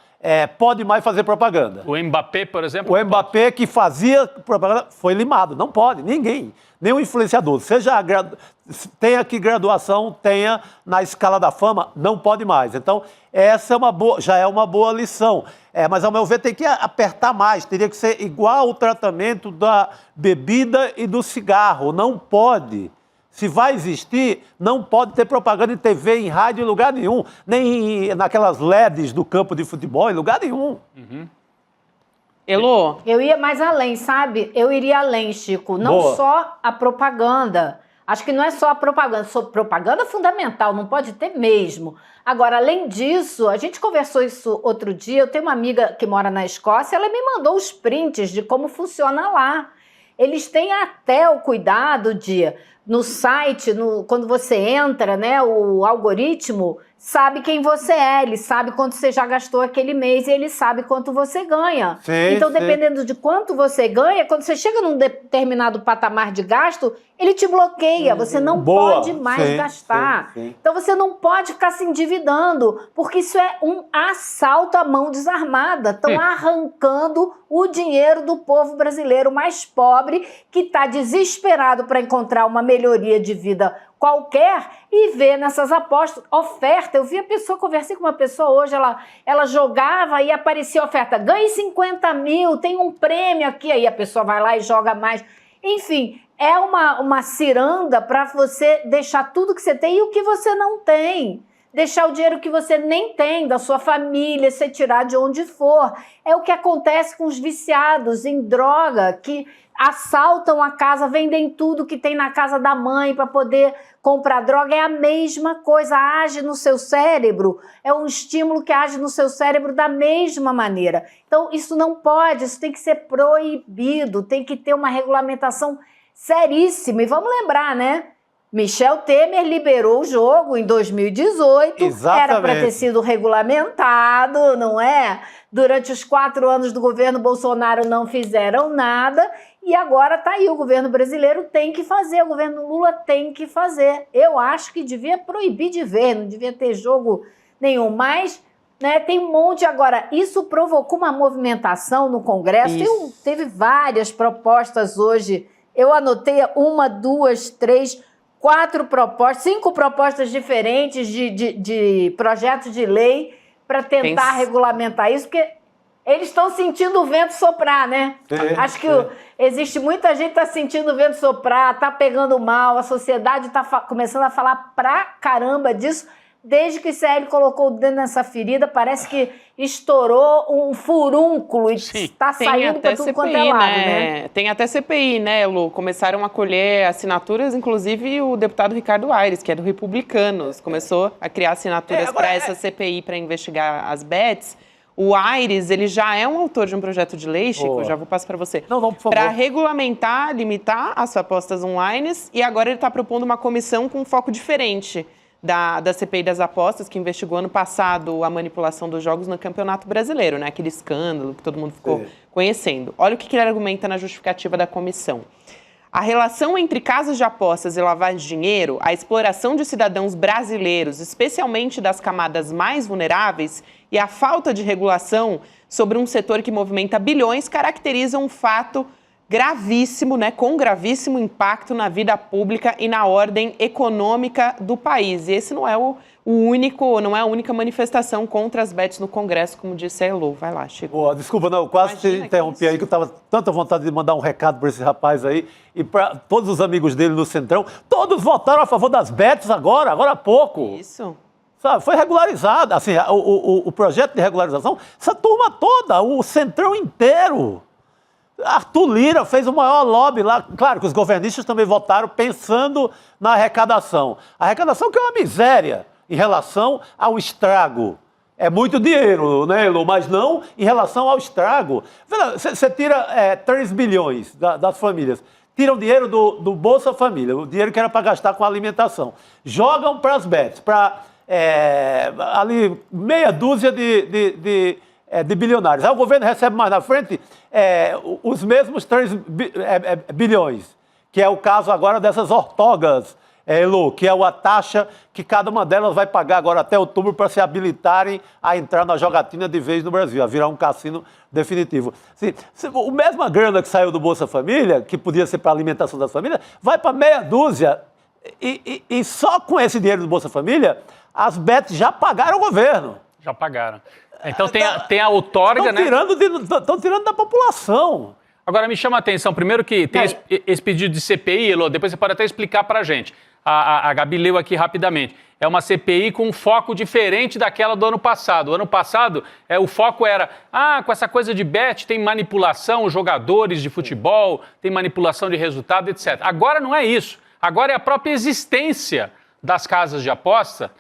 pode mais fazer propaganda. O Mbappé, por exemplo? O Mbappé que fazia propaganda foi limado. Não pode, ninguém. Nenhum influenciador. Tenha que graduação, tenha na escala da fama, não pode mais. Então, essa já é uma boa lição. Mas, ao meu ver, tem que apertar mais. Teria que ser igual o tratamento da bebida e do cigarro. Não pode. Se vai existir, não pode ter propaganda em TV, em rádio, em lugar nenhum. Nem naquelas LEDs do campo de futebol, em lugar nenhum. Elô? Eu ia mais além, sabe? Eu iria além, Chico. Não só a propaganda. Acho que não é só a propaganda. Propaganda fundamental, não pode ter mesmo. Agora, além disso, a gente conversou isso outro dia. Eu tenho uma amiga que mora na Escócia, ela me mandou os prints de como funciona lá. Eles têm até o cuidado de, no site, quando você entra, né, o algoritmo sabe quem você é, ele sabe quanto você já gastou aquele mês e ele sabe quanto você ganha. Sim, então, dependendo de quanto você ganha, quando você chega num determinado patamar de gasto, ele te bloqueia, você não pode mais gastar. Então, você não pode ficar se endividando, porque isso é um assalto à mão desarmada. Estão arrancando o dinheiro do povo brasileiro mais pobre, que está desesperado para encontrar uma melhoria de vida qualquer e ver nessas apostas oferta. Eu vi a pessoa, conversei com uma pessoa hoje, ela jogava e aparecia oferta, ganhe 50 mil, tem um prêmio aqui, aí a pessoa vai lá e joga mais. Enfim, é uma ciranda para você deixar tudo que você tem e o que você não tem. Deixar o dinheiro que você nem tem, da sua família, você tirar de onde for. É o que acontece com os viciados em droga, que assaltam a casa, vendem tudo que tem na casa da mãe para poder comprar droga. É a mesma coisa, age no seu cérebro, é um estímulo que age no seu cérebro da mesma maneira. Então, isso não pode, isso tem que ser proibido, tem que ter uma regulamentação seríssima. E vamos lembrar, né? Michel Temer liberou o jogo em 2018, Exatamente. Era para ter sido regulamentado, não é? Durante os 4 anos do governo Bolsonaro não fizeram nada e agora está aí, o governo brasileiro tem que fazer, o governo Lula tem que fazer. Eu acho que devia proibir de ver, não devia ter jogo nenhum, mas né, tem um monte. Agora, isso provocou uma movimentação no Congresso, teve várias propostas hoje, eu anotei 1, 2, 3... 4 propostas, 5 propostas diferentes de projetos de lei para tentar regulamentar isso, porque eles estão sentindo o vento soprar, né? Acho que existe muita gente que está sentindo o vento soprar, está pegando mal, a sociedade está começando a falar pra caramba disso. Desde que o CL colocou o dedo nessa ferida, parece que estourou um furúnculo e está saindo para tudo quanto é lado, né? Tem até CPI, né, Lu? Começaram a colher assinaturas, inclusive o deputado Ricardo Aires, que é do Republicanos, começou a criar assinaturas para essa CPI para investigar as bets. O Aires, ele já é um autor de um projeto de lei, Chico, já vou passar para você, para regulamentar, limitar as apostas online, e agora ele está propondo uma comissão com um foco diferente da CPI das apostas, que investigou ano passado a manipulação dos jogos no Campeonato Brasileiro, né? Aquele escândalo que todo mundo ficou conhecendo. Olha o que ele argumenta na justificativa da comissão. A relação entre casas de apostas e lavagem de dinheiro, a exploração de cidadãos brasileiros, especialmente das camadas mais vulneráveis, e a falta de regulação sobre um setor que movimenta bilhões caracterizam um fato gravíssimo, né, com gravíssimo impacto na vida pública e na ordem econômica do país. E esse não é não é a única manifestação contra as bets no Congresso, como disse a Elô. Vai lá, Chico. Desculpa, não, eu quase te interrompi aí, que eu estava tanta vontade de mandar um recado para esse rapaz aí e para todos os amigos dele no Centrão. Todos votaram a favor das bets agora há pouco. Isso. Sabe, foi regularizado, assim, o projeto de regularização, essa turma toda, o Centrão inteiro. Arthur Lira fez o maior lobby lá. Claro que os governistas também votaram pensando na arrecadação. A arrecadação que é uma miséria em relação ao estrago. É muito dinheiro, né, Elô? Mas não em relação ao estrago. Você tira 3 bilhões das famílias. Tiram dinheiro do Bolsa Família, o dinheiro que era para gastar com alimentação. Jogam para as bets, para ali meia dúzia de bilionários. Aí o governo recebe mais na frente os mesmos 3 bilhões, que é o caso agora dessas ortogas Elo, que é a taxa que cada uma delas vai pagar agora até outubro para se habilitarem a entrar na jogatina de vez no Brasil, a virar um cassino definitivo. O mesma grana que saiu do Bolsa Família, que podia ser para a alimentação das famílias, vai para meia dúzia. E só com esse dinheiro do Bolsa Família, as bets já pagaram o governo. Já pagaram. Então tem a outorga, né? Estão tirando da população. Agora, me chama a atenção, primeiro que tem esse pedido de CPI, Elô, depois você pode até explicar para a gente. A Gabi leu aqui rapidamente. É uma CPI com um foco diferente daquela do ano passado. O ano passado, o foco era, com essa coisa de bet, tem manipulação, jogadores de futebol, tem manipulação de resultado, etc. Agora não é isso. Agora é a própria existência das casas de aposta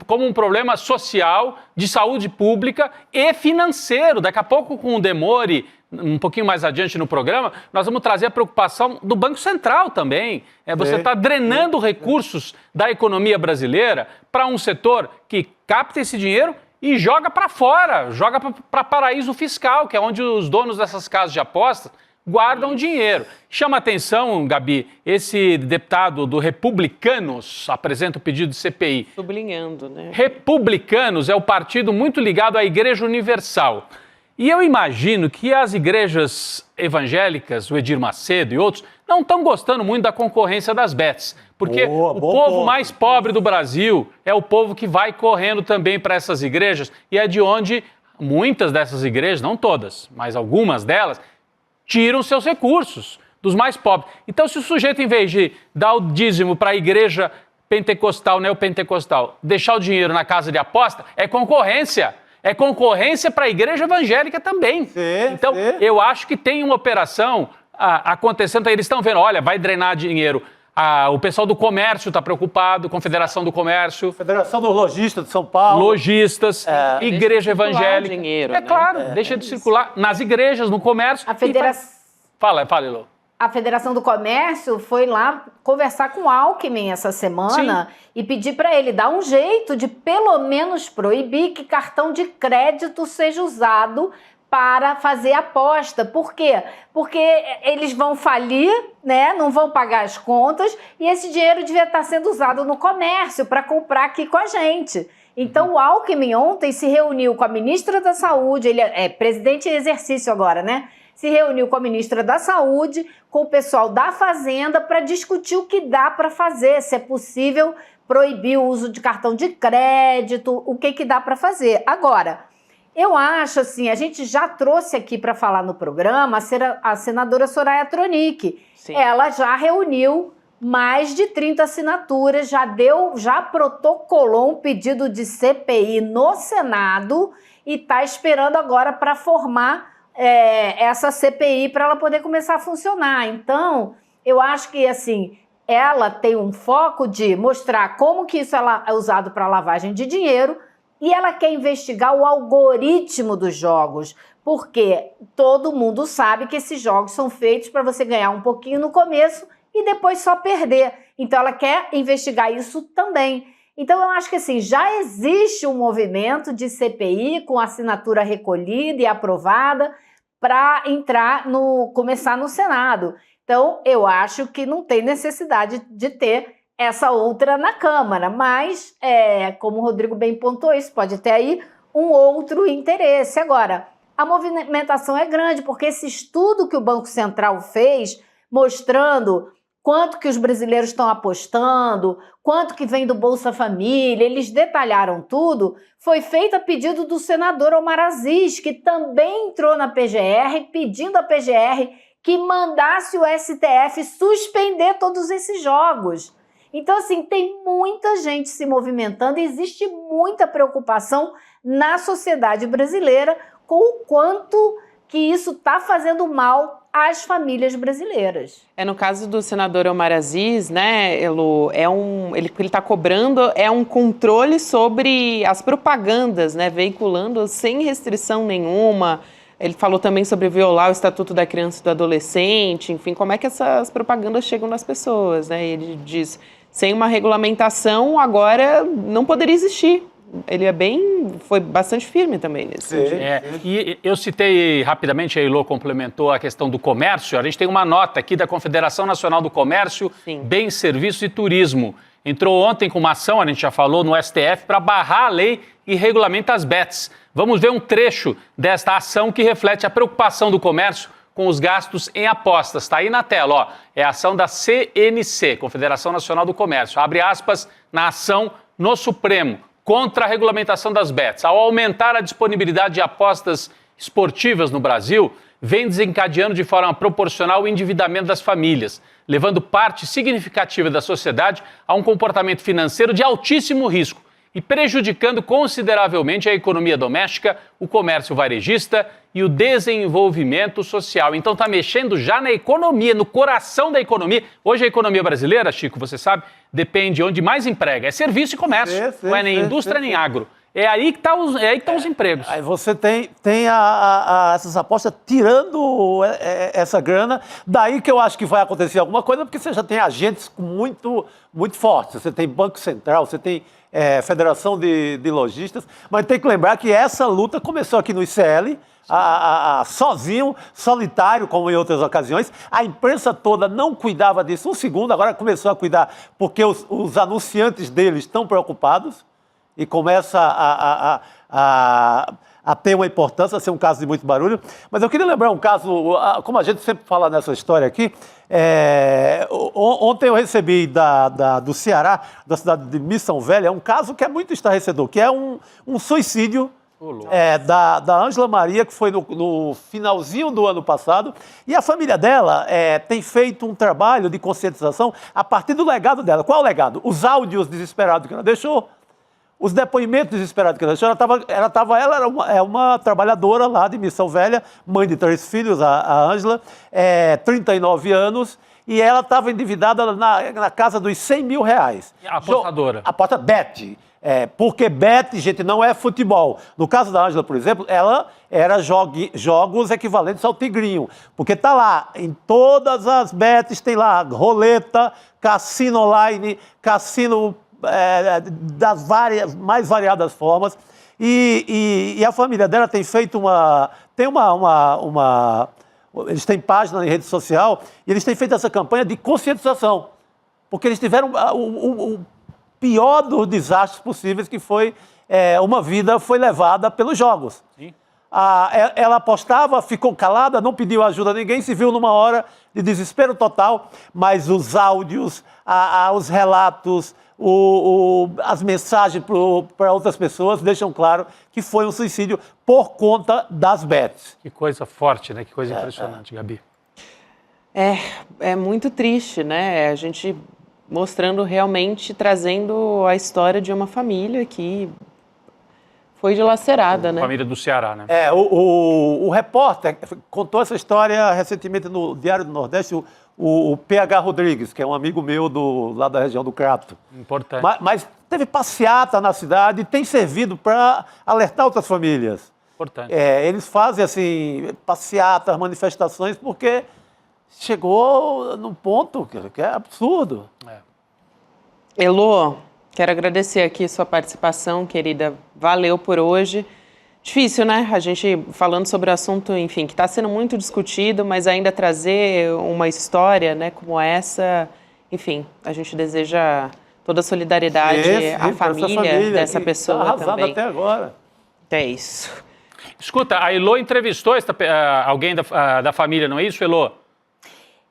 como um problema social, de saúde pública e financeiro. Daqui a pouco, com o Demore, um pouquinho mais adiante no programa, nós vamos trazer a preocupação do Banco Central também. Você está drenando recursos da economia brasileira para um setor que capta esse dinheiro e joga para fora, joga para paraíso fiscal, que é onde os donos dessas casas de apostas guardam dinheiro. Chama atenção, Gabi, esse deputado do Republicanos apresenta o pedido de CPI. Sublinhando, né? Republicanos é o partido muito ligado à Igreja Universal. E eu imagino que as igrejas evangélicas, o Edir Macedo e outros, não estão gostando muito da concorrência das bets. Porque o povo mais pobre do Brasil é o povo que vai correndo também para essas igrejas. E é de onde muitas dessas igrejas, não todas, mas algumas delas, tiram seus recursos dos mais pobres. Então, se o sujeito, em vez de dar o dízimo para a igreja pentecostal, neopentecostal, deixar o dinheiro na casa de aposta, é concorrência. É concorrência para a igreja evangélica também. Então, eu acho que tem uma operação acontecendo. Eles estão vendo, olha, vai drenar dinheiro. O pessoal do comércio está preocupado, Confederação do Comércio. Federação dos Lojistas de São Paulo. Lojistas, Igreja Evangélica. Dinheiro, claro, deixa de circular nas igrejas, no comércio. A Federação... Fala, Elô. A Federação do Comércio foi lá conversar com o Alckmin essa semana e pedir para ele dar um jeito de pelo menos proibir que cartão de crédito seja usado para fazer aposta. Por quê? Porque eles vão falir, né? Não vão pagar as contas e esse dinheiro devia estar sendo usado no comércio para comprar aqui com a gente. Então, o Alckmin ontem se reuniu com a ministra da Saúde, ele é presidente em exercício agora, né? Se reuniu com a ministra da Saúde, com o pessoal da Fazenda, para discutir o que dá para fazer, se é possível proibir o uso de cartão de crédito, o que dá para fazer. Agora, eu acho assim, a gente já trouxe aqui para falar no programa a senadora Soraya Tronic. Sim. Ela já reuniu mais de 30 assinaturas, já protocolou um pedido de CPI no Senado e está esperando agora para formar essa CPI para ela poder começar a funcionar. Então, eu acho que assim, ela tem um foco de mostrar como que isso é usado para lavagem de dinheiro e ela quer investigar o algoritmo dos jogos, porque todo mundo sabe que esses jogos são feitos para você ganhar um pouquinho no começo e depois só perder. Então, ela quer investigar isso também. Então, eu acho que assim, já existe um movimento de CPI com assinatura recolhida e aprovada para começar no Senado. Então, eu acho que não tem necessidade de ter essa outra na Câmara, mas, como o Rodrigo bem pontuou, isso pode ter aí um outro interesse. Agora, a movimentação é grande, porque esse estudo que o Banco Central fez, mostrando quanto que os brasileiros estão apostando, quanto que vem do Bolsa Família, eles detalharam tudo, foi feito a pedido do senador Omar Aziz, que também entrou na PGR, pedindo à PGR que mandasse o STF suspender todos esses jogos. Então, assim, tem muita gente se movimentando, existe muita preocupação na sociedade brasileira com o quanto que isso está fazendo mal às famílias brasileiras. No caso do senador Omar Aziz, né, Elô, ele está cobrando um controle sobre as propagandas, né, veiculando sem restrição nenhuma. Ele falou também sobre violar o Estatuto da Criança e do Adolescente, enfim, como é que essas propagandas chegam nas pessoas, né? Ele diz, sem uma regulamentação, agora não poderia existir. Ele foi bastante firme também nesse sentido. E eu citei rapidamente, a Elô complementou a questão do comércio. A gente tem uma nota aqui da Confederação Nacional do Comércio, Bens, Serviços e Turismo. entrou ontem com uma ação, a gente já falou, no STF, para barrar a lei e regulamenta as bets. Vamos ver um trecho desta ação que reflete a preocupação do comércio com os gastos em apostas. Está aí na tela, ó. É a ação da CNC, Confederação Nacional do Comércio. Abre aspas na ação no Supremo contra a regulamentação das bets. Ao aumentar a disponibilidade de apostas esportivas no Brasil, vem desencadeando de forma proporcional o endividamento das famílias, levando parte significativa da sociedade a um comportamento financeiro de altíssimo risco e prejudicando consideravelmente a economia doméstica, o comércio varejista e o desenvolvimento social. Então está mexendo já na economia, no coração da economia. Hoje a economia brasileira, Chico, você sabe, depende onde mais emprega. É serviço e comércio, não é nem indústria nem agro. É aí que estão os empregos. Aí você tem essas apostas tirando essa grana. Daí que eu acho que vai acontecer alguma coisa, porque você já tem agentes muito, muito fortes. Você tem Banco Central, você tem Federação de Lojistas. Mas tem que lembrar que essa luta começou aqui no ICL, sozinho, solitário, como em outras ocasiões. A imprensa toda não cuidava disso um segundo, agora começou a cuidar, porque os anunciantes deles estão preocupados. E começa a ter uma importância, a ser um caso de muito barulho. Mas eu queria lembrar um caso, como a gente sempre fala nessa história aqui, ontem eu recebi do Ceará, da cidade de Missão Velha, um caso que é muito estarrecedor, que é um suicídio da Ângela Maria, que foi no finalzinho do ano passado, e a família dela tem feito um trabalho de conscientização a partir do legado dela. Qual é o legado? Os áudios desesperados que ela deixou, os depoimentos desesperados que ela deixou. Ela era uma trabalhadora lá de Missão Velha, mãe de 3 filhos, a Ângela, 39 anos, e ela estava endividada na casa dos 100 mil reais. A apostadora. Aposta bet. Porque bet, gente, não é futebol. No caso da Ângela, por exemplo, ela era jogos equivalentes ao tigrinho. Porque tá lá, em todas as bets, tem lá roleta, cassino online, cassino das mais variadas formas, e a família dela tem feito eles têm página em rede social, e eles têm feito essa campanha de conscientização, porque eles tiveram o pior dos desastres possíveis, que foi uma vida foi levada pelos jogos. Sim. Ela apostava, ficou calada, não pediu ajuda a ninguém, se viu numa hora de desespero total, mas os áudios, os relatos, as mensagens para outras pessoas deixam claro que foi um suicídio por conta das bets. Que coisa forte, né? Que coisa impressionante, Gabi. É muito triste, né? A gente mostrando realmente, trazendo a história de uma família que foi dilacerada, né? Família do Ceará, né? O repórter contou essa história recentemente no Diário do Nordeste, o PH Rodrigues, que é um amigo meu lá da região do Crato. Importante. Mas teve passeata na cidade e tem servido para alertar outras famílias. Importante. Eles fazem, assim, passeatas, manifestações, porque chegou num ponto que é absurdo. Elô, quero agradecer aqui sua participação, querida. Valeu por hoje. Difícil, né? A gente falando sobre o assunto, enfim, que está sendo muito discutido, mas ainda trazer uma história, né, como essa, enfim, a gente deseja toda a solidariedade à família dessa pessoa tá arrasada também. Até agora. É isso. Escuta, a Elô entrevistou alguém da família, não é isso, Elô?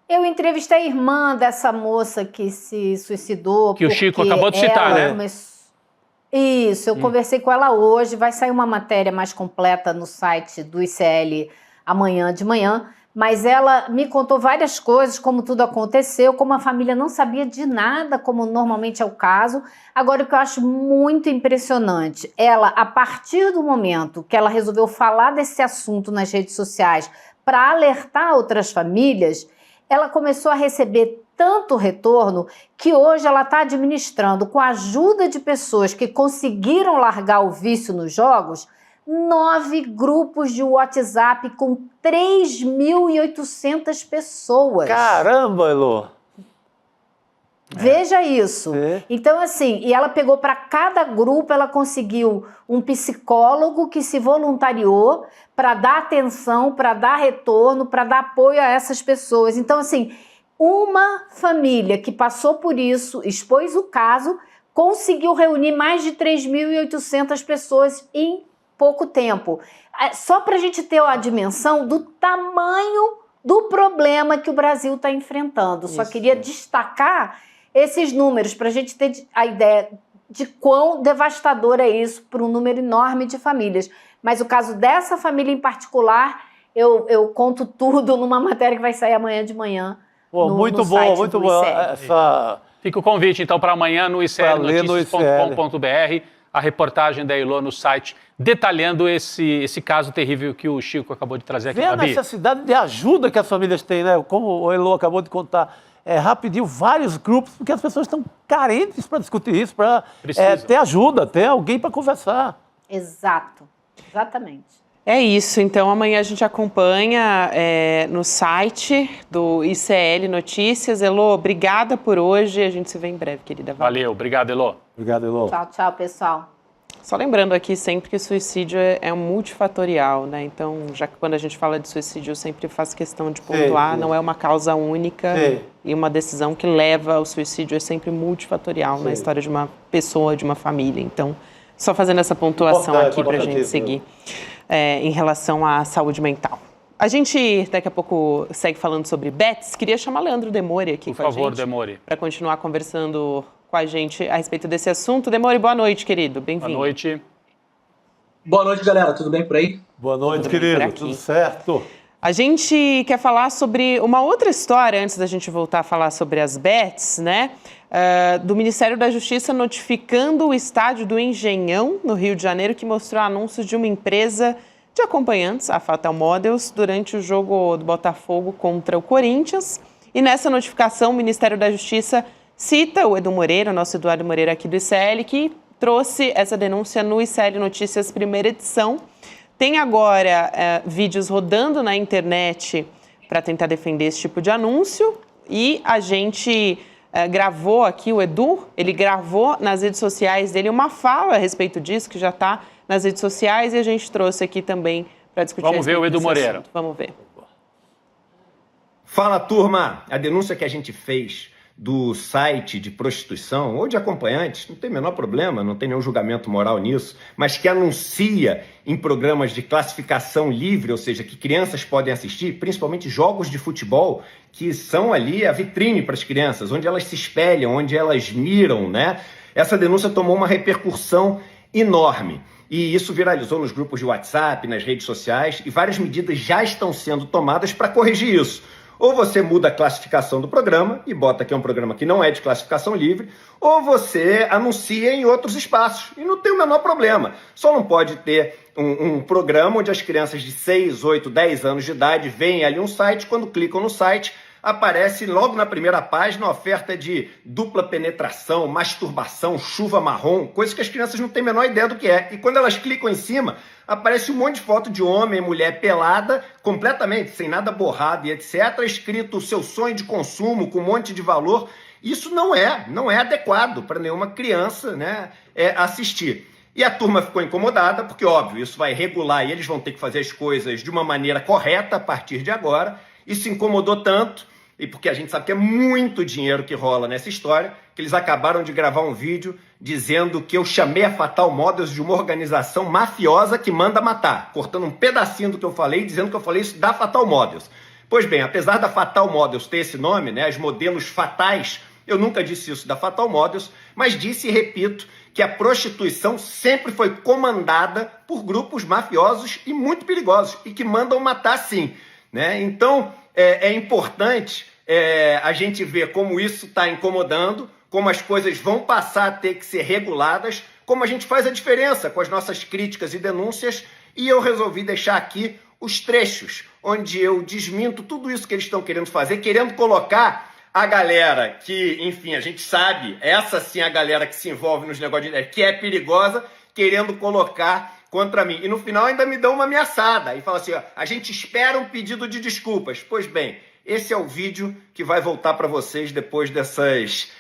Eu entrevistei a irmã dessa moça que se suicidou. Que o Chico acabou de citar, né? Isso, eu conversei com ela hoje, vai sair uma matéria mais completa no site do ICL amanhã de manhã, mas ela me contou várias coisas, como tudo aconteceu, como a família não sabia de nada, como normalmente é o caso. Agora, o que eu acho muito impressionante, ela, a partir do momento que ela resolveu falar desse assunto nas redes sociais para alertar outras famílias, ela começou a receber tanto retorno que hoje ela está administrando, com a ajuda de pessoas que conseguiram largar o vício nos jogos, 9 grupos de WhatsApp com 3.800 pessoas. Caramba, Elô! Veja isso. Então, assim, e ela pegou para cada grupo, ela conseguiu um psicólogo que se voluntariou para dar atenção, para dar retorno, para dar apoio a essas pessoas. Então, assim, uma família que passou por isso, expôs o caso, conseguiu reunir mais de 3.800 pessoas em pouco tempo. Só para a gente ter a dimensão do tamanho do problema que o Brasil está enfrentando. Isso. Só queria destacar esses números para a gente ter a ideia de quão devastador é isso para um número enorme de famílias. Mas o caso dessa família em particular, eu conto tudo numa matéria que vai sair amanhã de manhã. Muito bom, muito bom. Fica o convite, então, para amanhã no iclnoticias.com.br, a reportagem da Elô no site, detalhando esse caso terrível que o Chico acabou de trazer aqui. Vê a necessidade de ajuda que as famílias têm, né? Como o Elô acabou de contar. Rapidinho, vários grupos, porque as pessoas estão carentes para discutir isso, para ter ajuda, ter alguém para conversar. Exato, exatamente. É isso, então amanhã a gente acompanha no site do ICL Notícias. Elô, obrigada por hoje, a gente se vê em breve, querida. Valeu, obrigado, Elô. Obrigado, Elô. Tchau, tchau, pessoal. Só lembrando aqui sempre que o suicídio é multifatorial, né? Então, já que quando a gente fala de suicídio, eu sempre faço questão de pontuar, não é uma causa única e uma decisão que leva ao suicídio é sempre multifatorial na história de uma pessoa, de uma família. Então, só fazendo essa pontuação aqui para a gente seguir em relação à saúde mental. A gente, daqui a pouco, segue falando sobre bets. Queria chamar Leandro Demore aqui com a gente. Por favor, Demore. Para continuar conversando com a gente a respeito desse assunto. Demore, boa noite, querido. Bem-vindo. Boa noite. Boa noite, galera. Tudo bem por aí? Boa noite, querido. Tudo certo? A gente quer falar sobre uma outra história, antes da gente voltar a falar sobre as bets, né? Do Ministério da Justiça notificando o estádio do Engenhão, no Rio de Janeiro, que mostrou anúncios de uma empresa de acompanhantes, a Fatal Models, durante o jogo do Botafogo contra o Corinthians. E nessa notificação, o Ministério da Justiça cita o Edu Moreira, o nosso Eduardo Moreira aqui do ICL, que trouxe essa denúncia no ICL Notícias, primeira edição. Tem agora vídeos rodando na internet para tentar defender esse tipo de anúncio. E a gente gravou aqui, o Edu, ele gravou nas redes sociais dele uma fala a respeito disso, que já está nas redes sociais, e a gente trouxe aqui também para discutir. Vamos ver o Edu Moreira. Assunto. Vamos ver. Fala, turma! A denúncia que a gente fez do site de prostituição ou de acompanhantes, não tem o menor problema, não tem nenhum julgamento moral nisso, mas que anuncia em programas de classificação livre, ou seja, que crianças podem assistir, principalmente jogos de futebol, que são ali a vitrine para as crianças, onde elas se espelham, onde elas miram, né? Essa denúncia tomou uma repercussão enorme. E isso viralizou nos grupos de WhatsApp, nas redes sociais, e várias medidas já estão sendo tomadas para corrigir isso. Ou você muda a classificação do programa e bota que é um programa que não é de classificação livre, ou você anuncia em outros espaços. E não tem o menor problema. Só não pode ter um programa onde as crianças de 6, 8, 10 anos de idade veem ali um site, quando clicam no site, aparece logo na primeira página a oferta de dupla penetração, masturbação, chuva marrom, coisas que as crianças não têm a menor ideia do que é. E quando elas clicam em cima, aparece um monte de foto de homem e mulher pelada, completamente, sem nada borrado e etc., escrito seu sonho de consumo, com um monte de valor. Isso não é adequado para nenhuma criança, né, assistir. E a turma ficou incomodada, porque, óbvio, isso vai regular e eles vão ter que fazer as coisas de uma maneira correta a partir de agora. Isso incomodou tanto, e porque a gente sabe que é muito dinheiro que rola nessa história, que eles acabaram de gravar um vídeo dizendo que eu chamei a Fatal Models de uma organização mafiosa que manda matar, cortando um pedacinho do que eu falei, dizendo que eu falei isso da Fatal Models. Pois bem, apesar da Fatal Models ter esse nome, né, os modelos fatais, eu nunca disse isso da Fatal Models, mas disse e repito que a prostituição sempre foi comandada por grupos mafiosos e muito perigosos, e que mandam matar sim. Né? Então, é importante a gente ver como isso está incomodando, como as coisas vão passar a ter que ser reguladas, como a gente faz a diferença com as nossas críticas e denúncias, e eu resolvi deixar aqui os trechos onde eu desminto tudo isso que eles estão querendo fazer, querendo colocar a galera que, enfim, a gente sabe, essa sim é a galera que se envolve nos negócios de que é perigosa, querendo colocar contra mim. E no final ainda me dão uma ameaçada. E fala assim, ó, a gente espera um pedido de desculpas. Pois bem, esse é o vídeo que vai voltar para vocês depois dessas,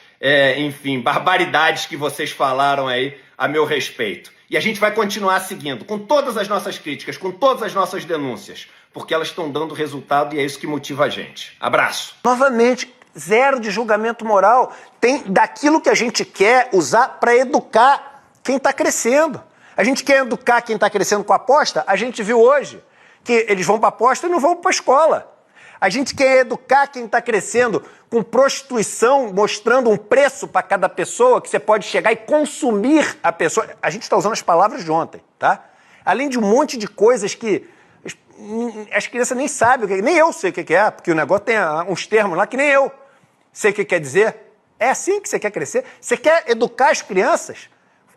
enfim, barbaridades que vocês falaram aí a meu respeito. E a gente vai continuar seguindo com todas as nossas críticas, com todas as nossas denúncias, porque elas estão dando resultado e é isso que motiva a gente. Abraço. Novamente, zero de julgamento moral. Tem daquilo que a gente quer usar para educar quem está crescendo. A gente quer educar quem está crescendo com aposta, a gente viu hoje que eles vão para aposta e não vão para a escola. A gente quer educar quem está crescendo com prostituição, mostrando um preço para cada pessoa, que você pode chegar e consumir a pessoa. A gente está usando as palavras de ontem, tá? Além de um monte de coisas que as crianças nem sabem o que é, nem eu sei o que é, porque o negócio tem uns termos lá que nem eu sei o que quer dizer. É assim que você quer crescer? Você quer educar as crianças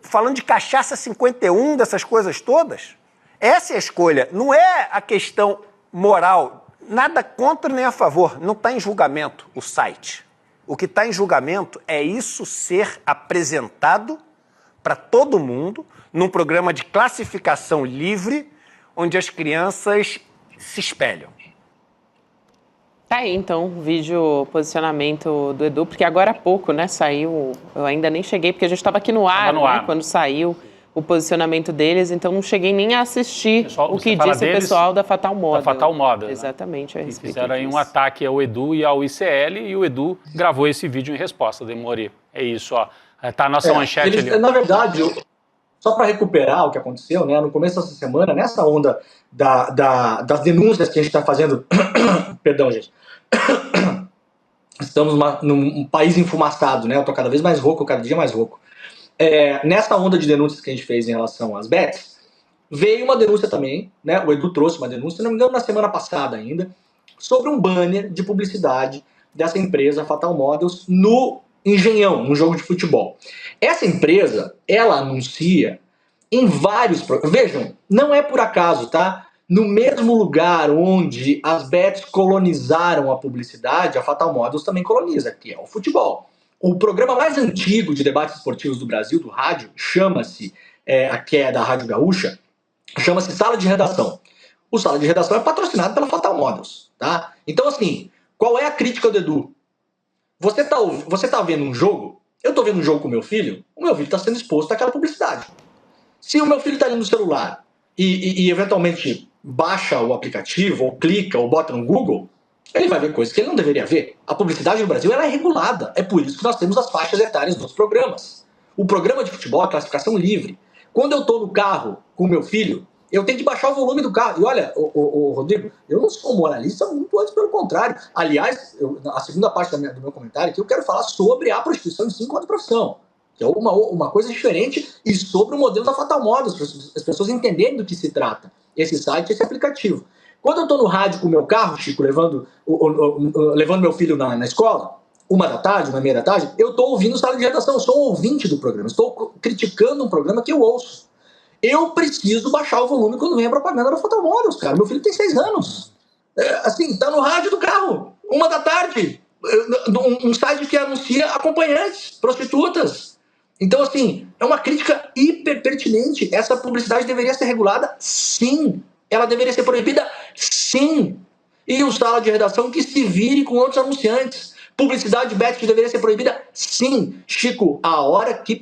falando de cachaça 51, dessas coisas todas? Essa é a escolha, não é a questão moral. Nada contra nem a favor, não está em julgamento o site. O que está em julgamento é isso ser apresentado para todo mundo num programa de classificação livre, onde as crianças se espelham. Tá aí, então, o vídeo posicionamento do Edu, porque agora há pouco, né, saiu, eu ainda nem cheguei, porque a gente estava aqui no ar, né, quando saiu o posicionamento deles, então não cheguei nem a assistir o que disse o pessoal da Fatal Model. Da Fatal Model. Exatamente, a respeito fizeram aí disso. um ataque ao Edu e ao ICL, e o Edu gravou esse vídeo em resposta, Demori. É isso, ó. Tá a nossa manchete ali. Na verdade, só para recuperar o que aconteceu, né, no começo dessa semana, nessa onda das denúncias que a gente está fazendo, perdão, gente, estamos num país enfumaçado, né, eu tô cada vez mais rouco, cada dia mais rouco. Nessa onda de denúncias que a gente fez em relação às bets, veio uma denúncia também, né, o Edu trouxe uma denúncia, se não me engano, na semana passada ainda, sobre um banner de publicidade dessa empresa Fatal Models no Engenhão, num jogo de futebol. Essa empresa, ela anuncia em vários... Vejam, não é por acaso, tá? No mesmo lugar onde as bets colonizaram a publicidade, a Fatal Models também coloniza, que é o futebol. O programa mais antigo de debates esportivos do Brasil, do rádio, chama-se, que é da Rádio Gaúcha, chama-se Sala de Redação. O Sala de Redação é patrocinado pela Fatal Models, tá? Então, assim, qual é a crítica do Edu? Você tá vendo um jogo, eu tô vendo um jogo com o meu filho tá sendo exposto àquela publicidade. Se o meu filho tá ali no celular e eventualmente baixa o aplicativo, ou clica, ou bota no Google, ele vai ver coisas que ele não deveria ver. A publicidade no Brasil ela é regulada. É por isso que nós temos as faixas etárias dos programas. O programa de futebol é classificação livre. Quando eu tô no carro com o meu filho, eu tenho que baixar o volume do carro. E olha, Rodrigo, eu não sou moralista, muito antes pelo contrário. Aliás, a segunda parte do meu comentário aqui, eu quero falar sobre a prostituição em si enquanto profissão. Que é uma coisa diferente, e sobre o modelo da Fatal Models, para as pessoas entenderem do que se trata. Esse site, esse aplicativo. Quando eu estou no rádio com o meu carro, Chico, levando meu filho na escola, 1h, 1h30, eu estou ouvindo Sala de Redação, eu sou um ouvinte do programa, estou criticando um programa que eu ouço. Eu preciso baixar o volume quando vem a propaganda da Fatal Models, cara. Meu filho tem 6 anos. Assim, tá no rádio do carro, 1h, um site que anuncia acompanhantes, prostitutas. Então, assim, é uma crítica hiper pertinente. Essa publicidade deveria ser regulada? Sim. Ela deveria ser proibida? Sim. E o Sala de Redação que se vire com outros anunciantes. Publicidade de bet deveria ser proibida? Sim. Chico, a hora que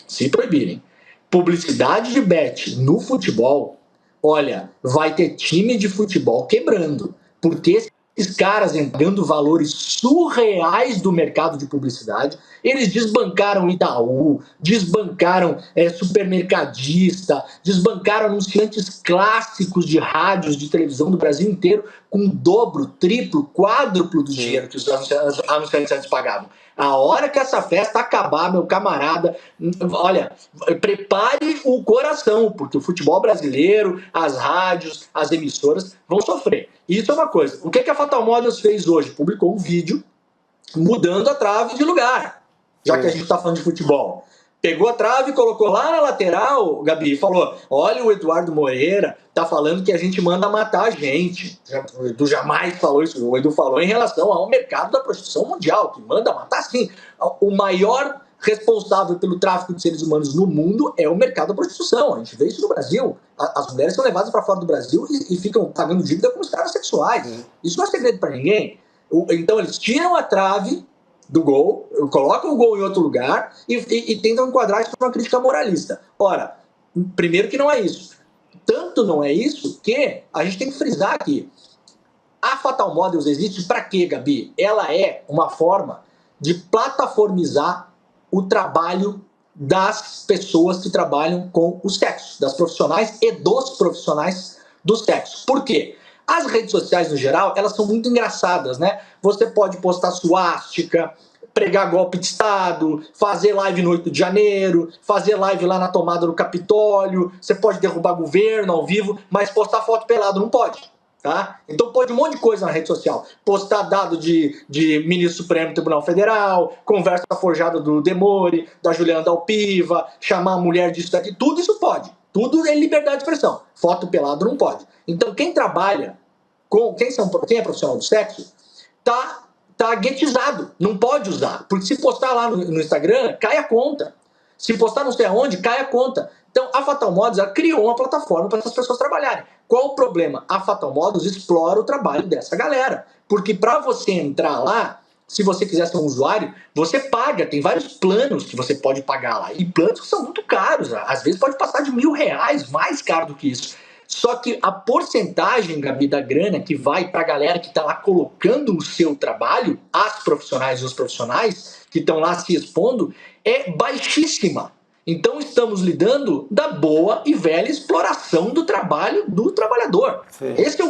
se proibirem, publicidade de bet no futebol, olha, vai ter time de futebol quebrando. Porque esses caras entregando valores surreais do mercado de publicidade, eles desbancaram Itaú, desbancaram supermercadista, desbancaram anunciantes clássicos de rádios, de televisão do Brasil inteiro, com dobro, triplo, quádruplo do dinheiro que os anunciantes antes pagavam. A hora que essa festa acabar, meu camarada, olha, prepare o coração, porque o futebol brasileiro, as rádios, as emissoras vão sofrer. Isso é uma coisa. O que a Fatal Models fez hoje? Publicou um vídeo mudando a trave de lugar, já que a gente está falando de futebol. Pegou a trave e colocou lá na lateral, Gabi, e falou, olha, o Eduardo Moreira tá falando que a gente manda matar a gente. O Edu jamais falou isso, o Edu falou em relação ao mercado da prostituição mundial, que manda matar sim. O maior responsável pelo tráfico de seres humanos no mundo é o mercado da prostituição. A gente vê isso no Brasil. As mulheres são levadas para fora do Brasil e ficam pagando dívida com escravos sexuais. Isso não é segredo para ninguém. Então eles tiram a trave do gol, colocam o gol em outro lugar e tentam enquadrar isso para uma crítica moralista. Ora, primeiro que não é isso. Tanto não é isso que a gente tem que frisar aqui. A Fatal Models existe para quê, Gabi? Ela é uma forma de plataformizar o trabalho das pessoas que trabalham com o sexo, das profissionais e dos profissionais do sexo. Por quê? As redes sociais, no geral, elas são muito engraçadas, né? Você pode postar suástica, pregar golpe de Estado, fazer live no 8 de janeiro, fazer live lá na tomada do Capitólio, você pode derrubar governo ao vivo, mas postar foto pelado não pode. Tá? Então pode um monte de coisa na rede social. Postar dado de ministro Supremo do Tribunal Federal, conversa forjada do Demore, da Juliana Dalpiva, chamar a mulher disso daqui, tudo isso pode. Tudo é liberdade de expressão. Foto pelado não pode. Então quem trabalha, quem é profissional do sexo, tá guetizado. Não pode usar. Porque se postar lá no Instagram, cai a conta. Se postar não sei aonde, cai a conta. Então, a Fatal Models criou uma plataforma para essas pessoas trabalharem. Qual o problema? A Fatal Models explora o trabalho dessa galera. Porque para você entrar lá, se você quiser ser um usuário, você paga. Tem vários planos que você pode pagar lá. E planos que são muito caros. Às vezes pode passar de R$1.000, mais caro do que isso. Só que a porcentagem, Gabi, da grana que vai para a galera que está lá colocando o seu trabalho, as profissionais e os profissionais que estão lá se expondo, é baixíssima. Então estamos lidando da boa e velha exploração do trabalho do trabalhador. Essa é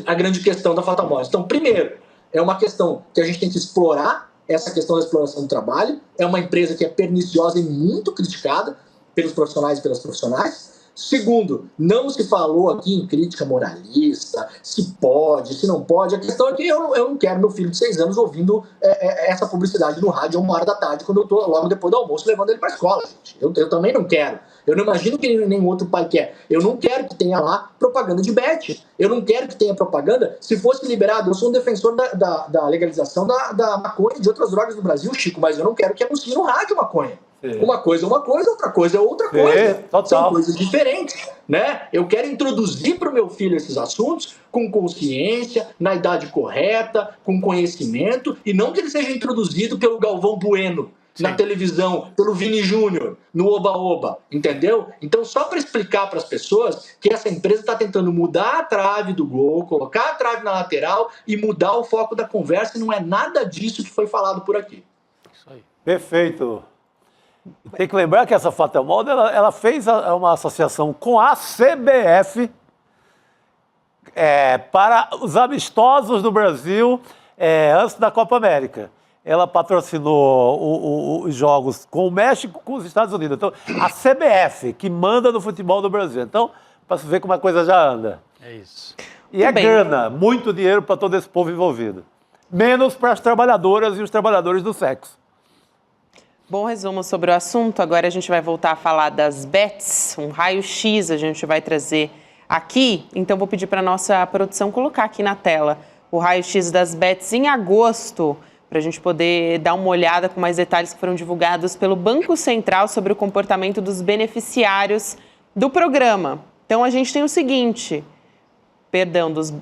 a grande questão da Fatal Models. Então, primeiro, é uma questão que a gente tem que explorar, essa questão da exploração do trabalho. É uma empresa que é perniciosa e muito criticada pelos profissionais e pelas profissionais. Segundo, não se falou aqui em crítica moralista, se pode, se não pode. A questão é que eu não quero meu filho de 6 anos ouvindo essa publicidade no rádio a 1h da tarde, quando eu estou logo depois do almoço levando ele para a escola. Gente. Eu também não quero. Eu não imagino que nenhum outro pai quer. Eu não quero que tenha lá propaganda de bet. Eu não quero que tenha propaganda. Se fosse liberado, eu sou um defensor da legalização da maconha e de outras drogas no Brasil, Chico, mas eu não quero que anuncie no rádio maconha. Sim. Uma coisa é uma coisa, outra coisa é outra coisa. Total. São coisas diferentes, né? Eu quero introduzir para o meu filho esses assuntos com consciência, na idade correta, com conhecimento, e não que ele seja introduzido pelo Galvão Bueno, sim, na televisão, pelo Vini Júnior, no Oba-Oba, entendeu? Então, só para explicar para as pessoas que essa empresa está tentando mudar a trave do gol, colocar a trave na lateral e mudar o foco da conversa, e não é nada disso que foi falado por aqui. Isso aí. Perfeito. Tem que lembrar que essa Fatal Model, ela fez uma associação com a CBF para os amistosos do Brasil antes da Copa América. Ela patrocinou os jogos com o México, com os Estados Unidos. Então, a CBF, que manda no futebol do Brasil. Então, para você ver como a coisa já anda. É isso. E é grana, muito dinheiro para todo esse povo envolvido. Menos para as trabalhadoras e os trabalhadores do sexo. Bom resumo sobre o assunto. Agora a gente vai voltar a falar das bets, um raio-x a gente vai trazer aqui. Então vou pedir para a nossa produção colocar aqui na tela o raio-x das bets em agosto, para a gente poder dar uma olhada com mais detalhes que foram divulgados pelo Banco Central sobre o comportamento dos beneficiários do programa. Então a gente tem o seguinte,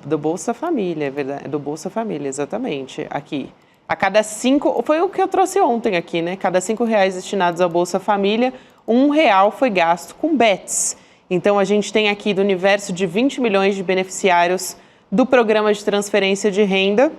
do Bolsa Família, é verdade, do Bolsa Família, exatamente, aqui. A cada 5, foi o que eu trouxe ontem aqui, né? Cada R$5 destinados ao Bolsa Família, R$1 foi gasto com bets. Então, a gente tem aqui do universo de 20 milhões de beneficiários do programa de transferência de renda,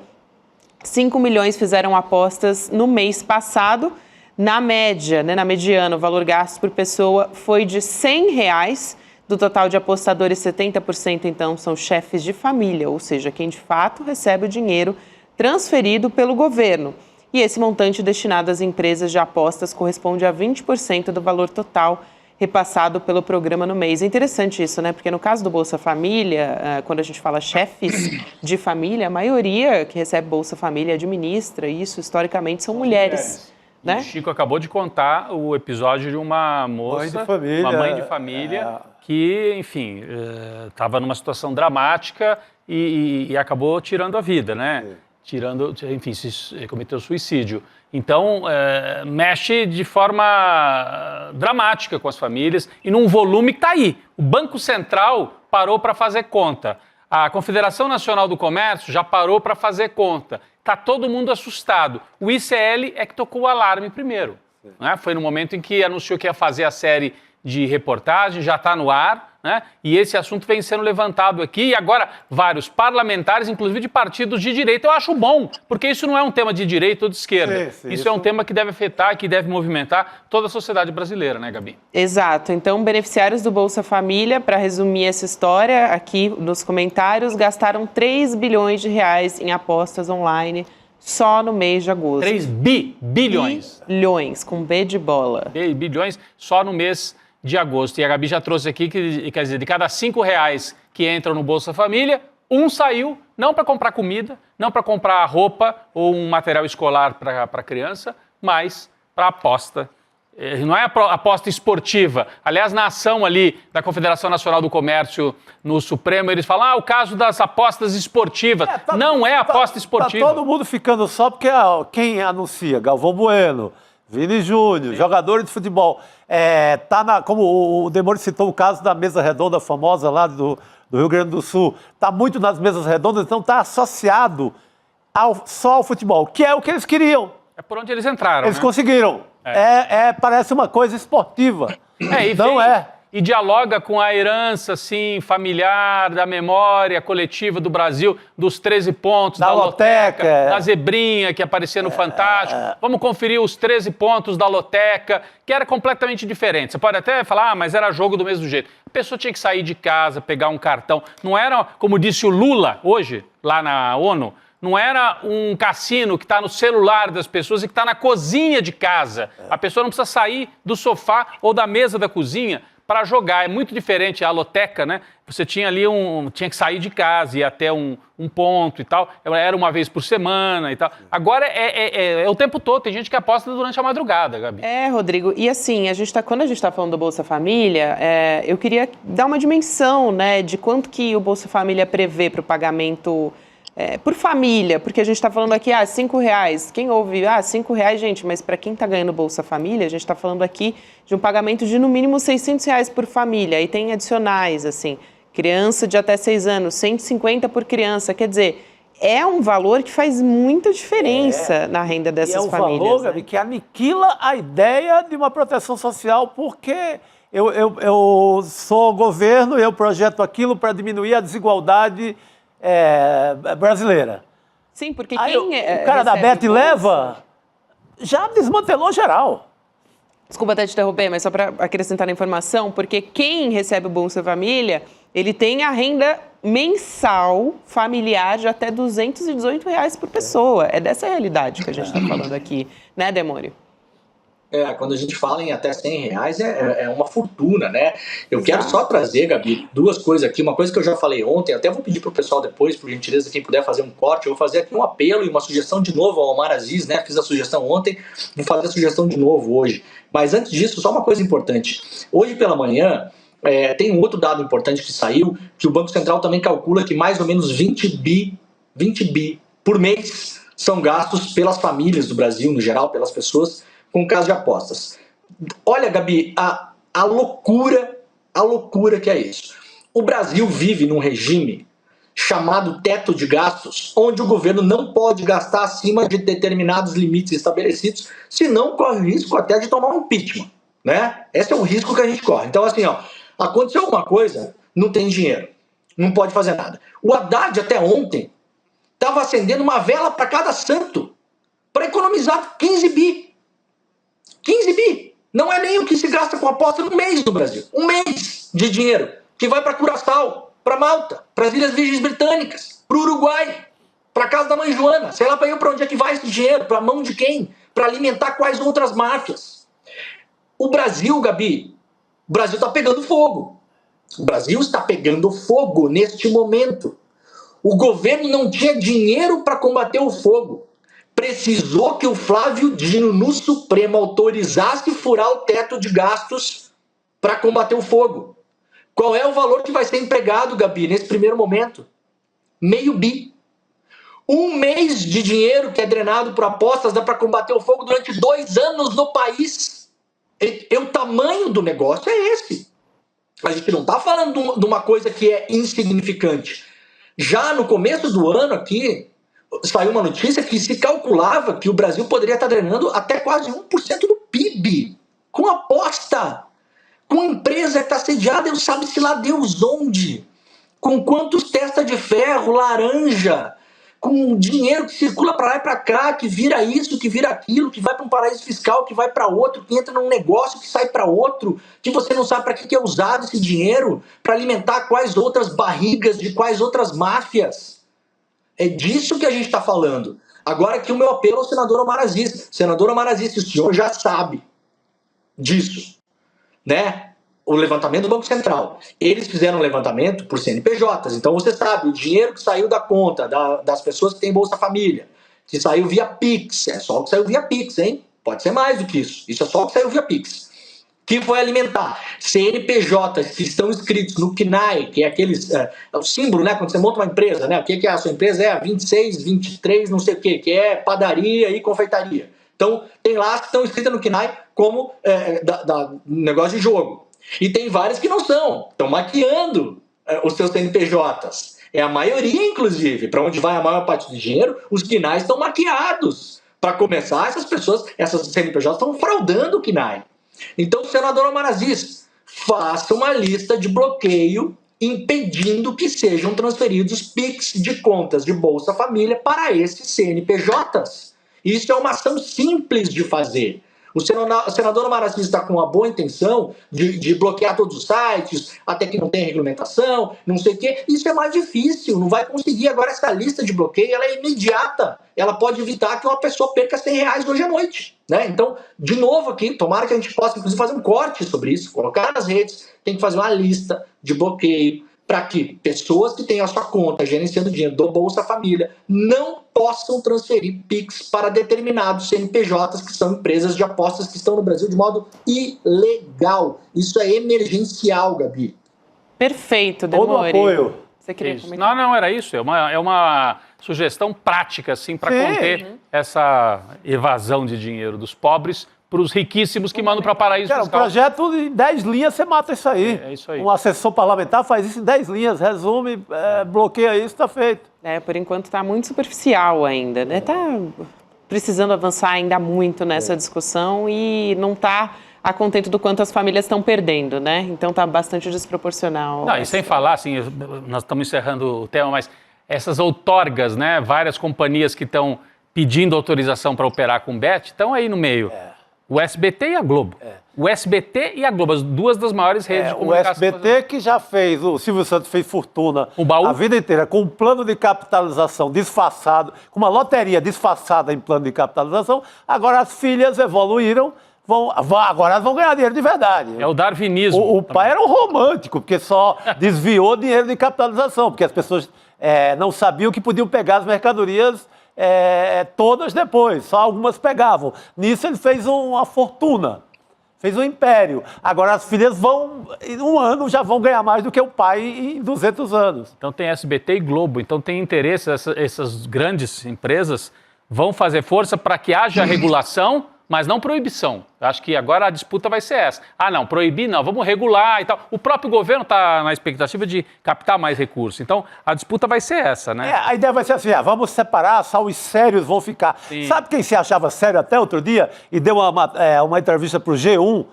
5 milhões fizeram apostas no mês passado. Na média, né, na mediana, o valor gasto por pessoa foi de R$100. Do total de apostadores, 70% então são chefes de família, ou seja, quem de fato recebe o dinheiro transferido pelo governo. E esse montante destinado às empresas de apostas corresponde a 20% do valor total repassado pelo programa no mês. É interessante isso, né? Porque no caso do Bolsa Família, quando a gente fala chefes de família, a maioria que recebe Bolsa Família administra, e isso historicamente são mulheres. Né? O Chico acabou de contar o episódio de uma moça, uma mãe de família, que, enfim, estava numa situação dramática e acabou tirando a vida, né? Cometeu suicídio. Então, mexe de forma dramática com as famílias e num volume que está aí. O Banco Central parou para fazer conta. A Confederação Nacional do Comércio já parou para fazer conta. Está todo mundo assustado. O ICL é que tocou o alarme primeiro. Né? Foi no momento em que anunciou que ia fazer a série de reportagem, já está no ar. né? E esse assunto vem sendo levantado aqui, e agora vários parlamentares, inclusive de partidos de direita. Eu acho bom, porque isso não é um tema de direita ou de esquerda. Isso é um tema que deve afetar, que deve movimentar toda a sociedade brasileira, né, Gabi? Exato. Então, beneficiários do Bolsa Família, para resumir essa história, aqui nos comentários, gastaram 3 bilhões de reais em apostas online só no mês de agosto. 3 bilhões. Bilhões, com B de bola. Bilhões só no mês de agosto. E a Gabi já trouxe aqui que, quer dizer, de cada R$5 que entram no Bolsa Família, um saiu não para comprar comida, não para comprar roupa ou um material escolar para a criança, mas para aposta. Não é aposta esportiva. Aliás, na ação ali da Confederação Nacional do Comércio no Supremo, eles falam, o caso das apostas esportivas. Não é aposta esportiva. Tá todo mundo ficando só porque quem anuncia? Galvão Bueno, Vini Júnior, jogadores de futebol. Como o Demônio citou o caso da mesa redonda famosa lá do Rio Grande do Sul. Está muito nas mesas redondas, então está associado só ao futebol, que é o que eles queriam. É por onde eles entraram, Eles conseguiram. Parece uma coisa esportiva. E dialoga com a herança, assim, familiar, da memória coletiva do Brasil, dos 13 pontos, da loteca, da zebrinha que aparecia no Fantástico. Vamos conferir os 13 pontos da loteca, que era completamente diferente. Você pode até falar, mas era jogo do mesmo jeito. A pessoa tinha que sair de casa, pegar um cartão. Não era, como disse o Lula hoje, lá na ONU, não era um cassino que está no celular das pessoas e que está na cozinha de casa. A pessoa não precisa sair do sofá ou da mesa da cozinha para jogar. É muito diferente a loteca, né? Você tinha ali tinha que sair de casa, ir até um ponto e tal. Era uma vez por semana e tal. Agora é o tempo todo. Tem gente que aposta durante a madrugada, Gabi. Rodrigo. E assim, quando a gente está falando do Bolsa Família, eu queria dar uma dimensão, né, de quanto que o Bolsa Família prevê para o pagamento por família, porque a gente está falando aqui, R$5. Quem ouve, R$5, gente, mas para quem está ganhando Bolsa Família, a gente está falando aqui de um pagamento de no mínimo R$600 por família, e tem adicionais, assim, criança de até 6 anos, 150 por criança, quer dizer, é um valor que faz muita diferença na renda dessas famílias. É um valor, Gabi, que aniquila a ideia de uma proteção social, porque eu sou governo, eu projeto aquilo para diminuir a desigualdade brasileira. Sim, porque o cara da Bet Leva já desmantelou geral. Desculpa até te interromper, mas só para acrescentar a informação, porque quem recebe o Bolsa Família, ele tem a renda mensal familiar de até R$218 por pessoa. É dessa realidade que a gente está falando aqui, né, Demônio? Quando a gente fala em até R$100 é uma fortuna, né? Eu quero só trazer, Gabi, 2 coisas aqui. Uma coisa que eu já falei ontem, até vou pedir pro pessoal depois, por gentileza, quem puder fazer um corte, eu vou fazer aqui um apelo e uma sugestão de novo ao Omar Aziz, né? Fiz a sugestão ontem, vou fazer a sugestão de novo hoje. Mas antes disso, só uma coisa importante. Hoje pela manhã, tem um outro dado importante que saiu, que o Banco Central também calcula que mais ou menos 20 bi por mês são gastos pelas famílias do Brasil, no geral, pelas pessoas, com o caso de apostas. Olha, Gabi, a loucura que é isso. O Brasil vive num regime chamado teto de gastos, onde o governo não pode gastar acima de determinados limites estabelecidos, senão corre o risco até de tomar um impeachment, né? Esse é o risco que a gente corre. Então, assim, aconteceu alguma coisa, não tem dinheiro, não pode fazer nada. O Haddad, até ontem, estava acendendo uma vela para cada santo, para economizar 15 bi. 15 bi. Não é nem o que se gasta com aposta no mês no Brasil. Um mês de dinheiro que vai para Curaçao, para Malta, para as Ilhas Virgens Britânicas, para o Uruguai, para a casa da mãe Joana. Sei lá para onde é que vai esse dinheiro, para a mão de quem? Para alimentar quais outras máfias? O Brasil, Gabi, o Brasil está pegando fogo. O Brasil está pegando fogo neste momento. O governo não tinha dinheiro para combater o fogo. Precisou que o Flávio Dino, no Supremo, autorizasse furar o teto de gastos para combater o fogo. Qual é o valor que vai ser empregado, Gabi, nesse primeiro momento? R$500 bi. Um mês de dinheiro que é drenado por apostas dá para combater o fogo durante 2 anos no país. O tamanho do negócio é esse. A gente não está falando de uma coisa que é insignificante. Já no começo do ano aqui, saiu uma notícia que se calculava que o Brasil poderia estar drenando até quase 1% do PIB com aposta. com empresa que está sediada, eu sabe-se lá Deus onde, com quantos testa de ferro, laranja, com dinheiro que circula para lá e para cá, que vira isso, que vira aquilo, que vai para um paraíso fiscal, que vai para outro, que entra num negócio, que sai para outro, que você não sabe para que é usado esse dinheiro, para alimentar quais outras barrigas de quais outras máfias. É disso que a gente está falando. Agora aqui o meu apelo ao senador Omar Aziz. Senador Omar Aziz, o senhor já sabe disso, né? O levantamento do Banco Central. Eles fizeram um levantamento por CNPJs. Então você sabe, o dinheiro que saiu da conta das pessoas que têm Bolsa Família, que saiu via Pix, é só o que saiu via Pix, hein? Pode ser mais do que isso. Isso é só o que saiu via Pix. Que foi alimentar CNPJs que estão inscritos no CNAE, que é aqueles... É o símbolo, né? Quando você monta uma empresa, né? O que é a sua empresa? É a 26, 23, não sei o quê, que é padaria e confeitaria. Então, tem lá que estão inscritas no CNAE como negócio de jogo. E tem várias que não são, estão maquiando os seus CNPJs. É a maioria, inclusive, para onde vai a maior parte do dinheiro, os CNAEs estão maquiados. Para começar, essas CNPJs estão fraudando o CNAE. Então, senador Omar Aziz, faça uma lista de bloqueio impedindo que sejam transferidos PIX de contas de Bolsa Família para esses CNPJs. Isso é uma ação simples de fazer. O senador Omar Aziz está com uma boa intenção de bloquear todos os sites, até que não tem regulamentação, não sei o quê. Isso é mais difícil, não vai conseguir. Agora, essa lista de bloqueio ela é imediata. Ela pode evitar que uma pessoa perca R$100 hoje à noite. Né? Então, de novo aqui, tomara que a gente possa, inclusive, fazer um corte sobre isso, colocar nas redes, tem que fazer uma lista de bloqueio para que pessoas que têm a sua conta gerenciando dinheiro do Bolsa Família não possam transferir PIX para determinados CNPJs, que são empresas de apostas que estão no Brasil de modo ilegal. Isso é emergencial, Gabi. Perfeito, Demori. Todo apoio. Você queria comentar? Não, era isso. É uma sugestão prática, assim, para conter essa evasão de dinheiro dos pobres para os riquíssimos que mandam para paraíso fiscal. Um projeto em 10 linhas você mata isso aí. É isso aí. Um assessor parlamentar faz isso em 10 linhas, resume, bloqueia isso, está feito. Por enquanto está muito superficial ainda, né? Está precisando avançar ainda muito nessa discussão e não está a contento do quanto as famílias estão perdendo, né? Então está bastante desproporcional. Não, e sem falar, assim, nós estamos encerrando o tema, mas essas outorgas, né? Várias companhias que estão pedindo autorização para operar com bet estão aí no meio. O SBT e a Globo. O SBT e a Globo, as duas das maiores redes de comunicação. O SBT que já fez, o Silvio Santos fez fortuna a vida inteira, com um plano de capitalização disfarçado, com uma loteria disfarçada em plano de capitalização, agora as filhas evoluíram, agora elas vão ganhar dinheiro de verdade. É o darwinismo. O pai era um romântico, porque só desviou dinheiro de capitalização, porque as pessoas não sabiam que podiam pegar as mercadorias todas depois, só algumas pegavam. Nisso ele fez uma fortuna, fez um império. Agora as filhas em um ano, já vão ganhar mais do que o pai em 200 anos. Então tem SBT e Globo, então tem interesse, essas grandes empresas vão fazer força para que haja regulação, mas não proibição. Eu acho que agora a disputa vai ser essa. Não, proibir não, vamos regular e tal. O próprio governo está na expectativa de captar mais recursos. Então, a disputa vai ser essa, né? A ideia vai ser assim, vamos separar, só os sérios vão ficar. Sim. Sabe quem se achava sério até outro dia e deu uma entrevista para o G1,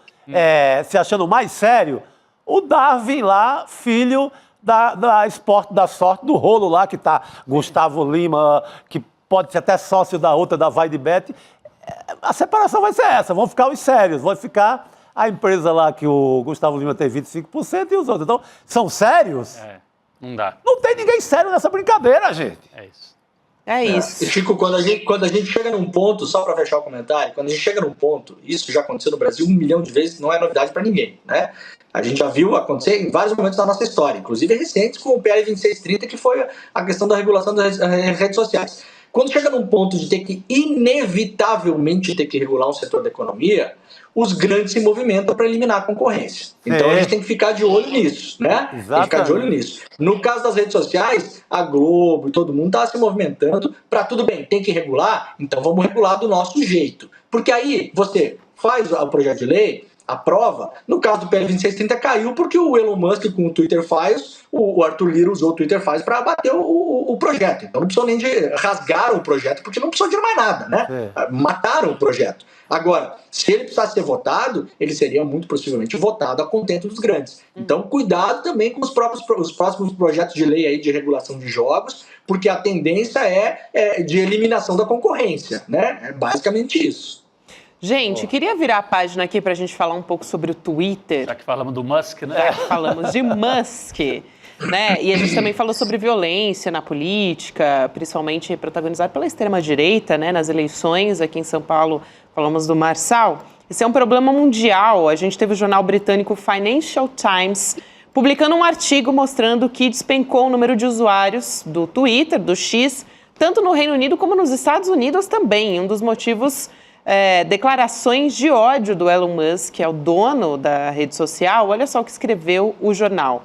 se achando mais sério? O Darwin lá, filho da Esporte da Sorte, do rolo lá, que está Gustavo Lima, que pode ser até sócio da outra, da Vai de Bet. A separação vai ser essa, vão ficar os sérios, vai ficar a empresa lá que o Gustavo Lima tem 25% e os outros. Então, são sérios? Não dá. Não tem ninguém sério nessa brincadeira, gente. É isso. É isso. E Chico, quando a gente chega num ponto, só para fechar o comentário, quando a gente chega num ponto, isso já aconteceu no Brasil 1 milhão de vezes, não é novidade para ninguém, né? A gente já viu acontecer em vários momentos da nossa história, inclusive recentes com o PL 2630, que foi a questão da regulação das redes sociais. Quando chega num ponto de ter que, inevitavelmente, ter que regular um setor da economia, os grandes se movimentam para eliminar a concorrência. Então a gente tem que ficar de olho nisso, né? Exatamente. Tem que ficar de olho nisso. No caso das redes sociais, a Globo e todo mundo está se movimentando para, tudo bem, tem que regular, então vamos regular do nosso jeito. Porque aí você faz o projeto de lei, a prova. No caso do PL 2630 caiu porque o Elon Musk com o Twitter Files, o Arthur Lira usou o Twitter Files para abater o projeto. Então não precisou nem rasgaram o projeto porque não precisou de mais nada, né? Mataram o projeto. Agora, se ele precisasse ser votado, ele seria muito possivelmente votado a contento dos grandes. Então, cuidado também com os próximos projetos de lei aí de regulação de jogos, porque a tendência é de eliminação da concorrência, né? É basicamente isso. Gente, queria virar a página aqui para a gente falar um pouco sobre o Twitter. Já que falamos do Musk, né? Falamos de Musk, né? E a gente também falou sobre violência na política, principalmente protagonizada pela extrema-direita, né? Nas eleições aqui em São Paulo, falamos do Marçal. Esse é um problema mundial. A gente teve o jornal britânico Financial Times publicando um artigo mostrando que despencou o número de usuários do Twitter, do X, tanto no Reino Unido como nos Estados Unidos também. Um dos motivos... declarações de ódio do Elon Musk, que é o dono da rede social. Olha só o que escreveu o jornal.